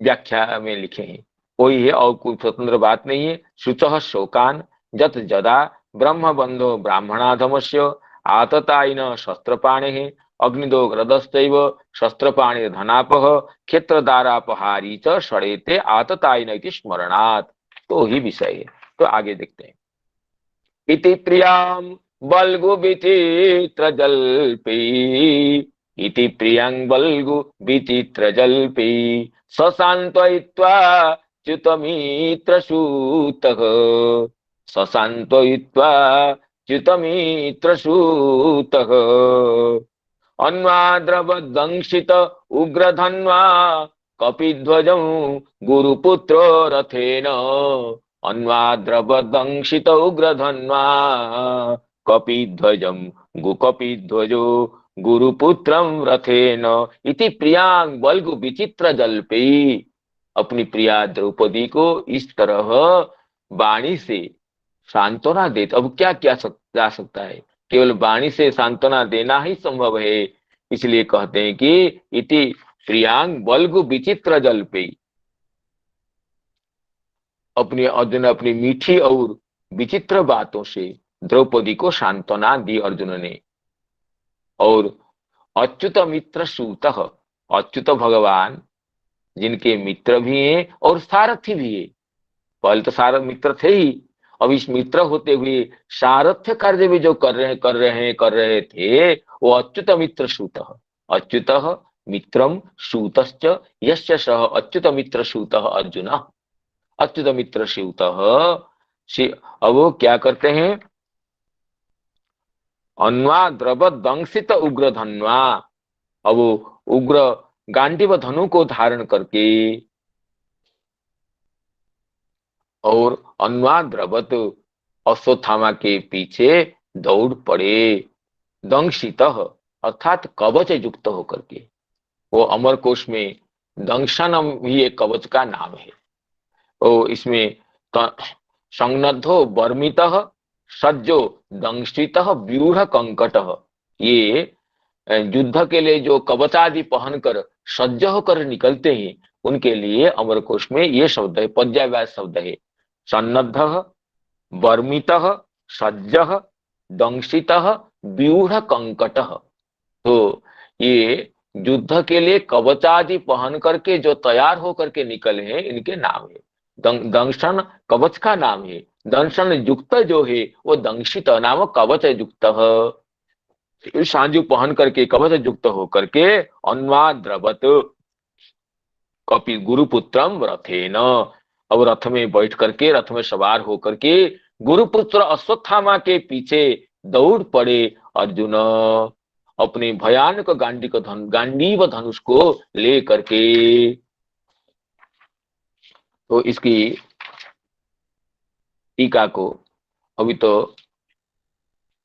व्याख्या में लिखे हैं। वही है और कोई स्वतंत्र बात नहीं है। शुचः शोकान जत जदा ब्रह्म बंधो ब्राह्मणाधमस्य आततायिन शस्त्रपाणे अग्निदो ग्रदस्तैव शस्त्रपाणे धनापह क्षेत्रदारापहारी च षडेते आततायिन इति स्मरणात्। तो ही विषय है। तो आगे देखते हैं। इति प्रियां बल्गु विचित्र जल्पी, इति प्रियं बल्गु विचित्र जल्पी सशान्तयित्वा च्युतमित्रसूतः, सशान्तयित्वा च्युतमित्रसूतः अन्वाद्रवदंशित उग्रधन्वा कपिध्वजं गुरुपुत्रो रथेन, अन्वाद्रवदंशित उग्रधन्वा कपिध्वजं कपिध्वजो गुरुपुत्रं रथेन इति प्रियांग बल्गु विचित्र जल्पे। अपनी प्रिया द्रौपदी को इस तरह वाणी से सांत्वना देते। अब क्या क्या जा सकता है, केवल वाणी से सांत्वना देना ही संभव है। इसलिए कहते हैं कि इति प्रियांग बल्गु विचित्र जल्पे। अपने अर्जुन अपनी मीठी और विचित्र बातों से द्रौपदी को सांत्वना दी अर्जुन ने। और अच्युत मित्र सूत, अच्युत भगवान जिनके मित्र भी हैं और सारथी भी है। पहले तो सारथ मित्र थे ही, अब इस मित्र होते हुए सारथ्य कार्य भी जो कर रहे थे वो अच्युत मित्र सूत। अच्युत मित्रम सूतश्च यस्य सह अच्युत मित्र सूत अर्जुन। अच्युत मित्र सूत अब वो क्या करते हैं, अन्वा द्रव दंशित उग्र धन्वा, अब उग्र गांडीव धनु को धारण करके और अन्वा द्रवत अश्वत्थामा के पीछे दौड़ पड़े। दंशित अर्थात कवच युक्त होकर के। वो अमर कोश में दंशनम भी एक कवच का नाम है। वो इसमें संनद्धो वर्मित सज्जो दंशित व्यूढ़ कंकट, ये युद्ध के लिए जो कवचादि पहनकर सज्ज होकर निकलते हैं उनके लिए अमरकोश में ये शब्द है, पर्यायवाची शब्द है। सन्नद्ध वर्मित सज्ज दंशित व्यूढ़ कंकट। तो ये युद्ध के लिए कवचादि पहन करके जो तैयार होकर के निकले हैं इनके नाम है। दंशन कवच का नाम है। दंशन युक्त जो है वो दंशित नामक कवच युक्त सांजू पहन करके कवच युक्त होकर के अन्वाद्रवत कपि गुरुपुत्रम रथेन, अब रथ में बैठ करके रथ में सवार होकर के गुरुपुत्र अश्वत्थामा के पीछे दौड़ पड़े अर्जुन अपने भयानक गांडीव धनुष को ले करके। तो इसकी टीका को अभी तो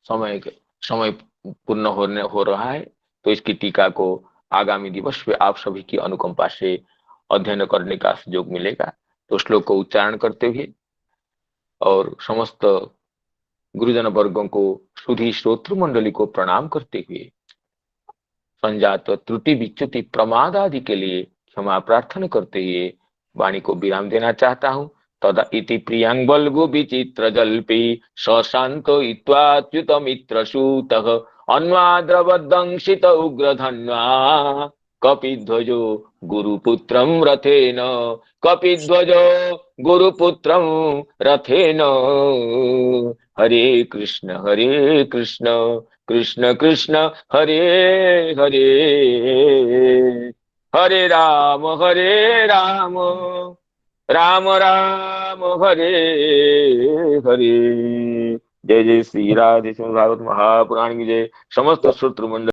समय पूर्ण हो रहा है, तो इसकी टीका को आगामी दिवस में आप सभी की अनुकंपा से अध्ययन करने का सुयोग मिलेगा। तो श्लोक को उच्चारण करते हुए और समस्त गुरुजन वर्गों को, सुधी श्रोत्र मंडली को प्रणाम करते हुए संजात त्रुटि विच्युति प्रमाद आदि के लिए क्षमा प्रार्थना करते हुए वाणी को विराम देना चाहता हूं। तदा इति प्रियांबल्गु विचित्र जल्पी सशांतो इत्वाच्युत मित्र सूतः अन्वाद्रवदंशित उग्रधन्वा कपिध्वजो गुरुपुत्रं रथेन, कपिध्वजो गुरुपुत्रं रथेन। हरे कृष्ण कृष्ण कृष्ण हरे हरे, हरे राम राम राम हरे हरे। जय जय श्री राधे। श्रीमद् भागवत महापुराण की जय। समस्त श्रोतृ मंडल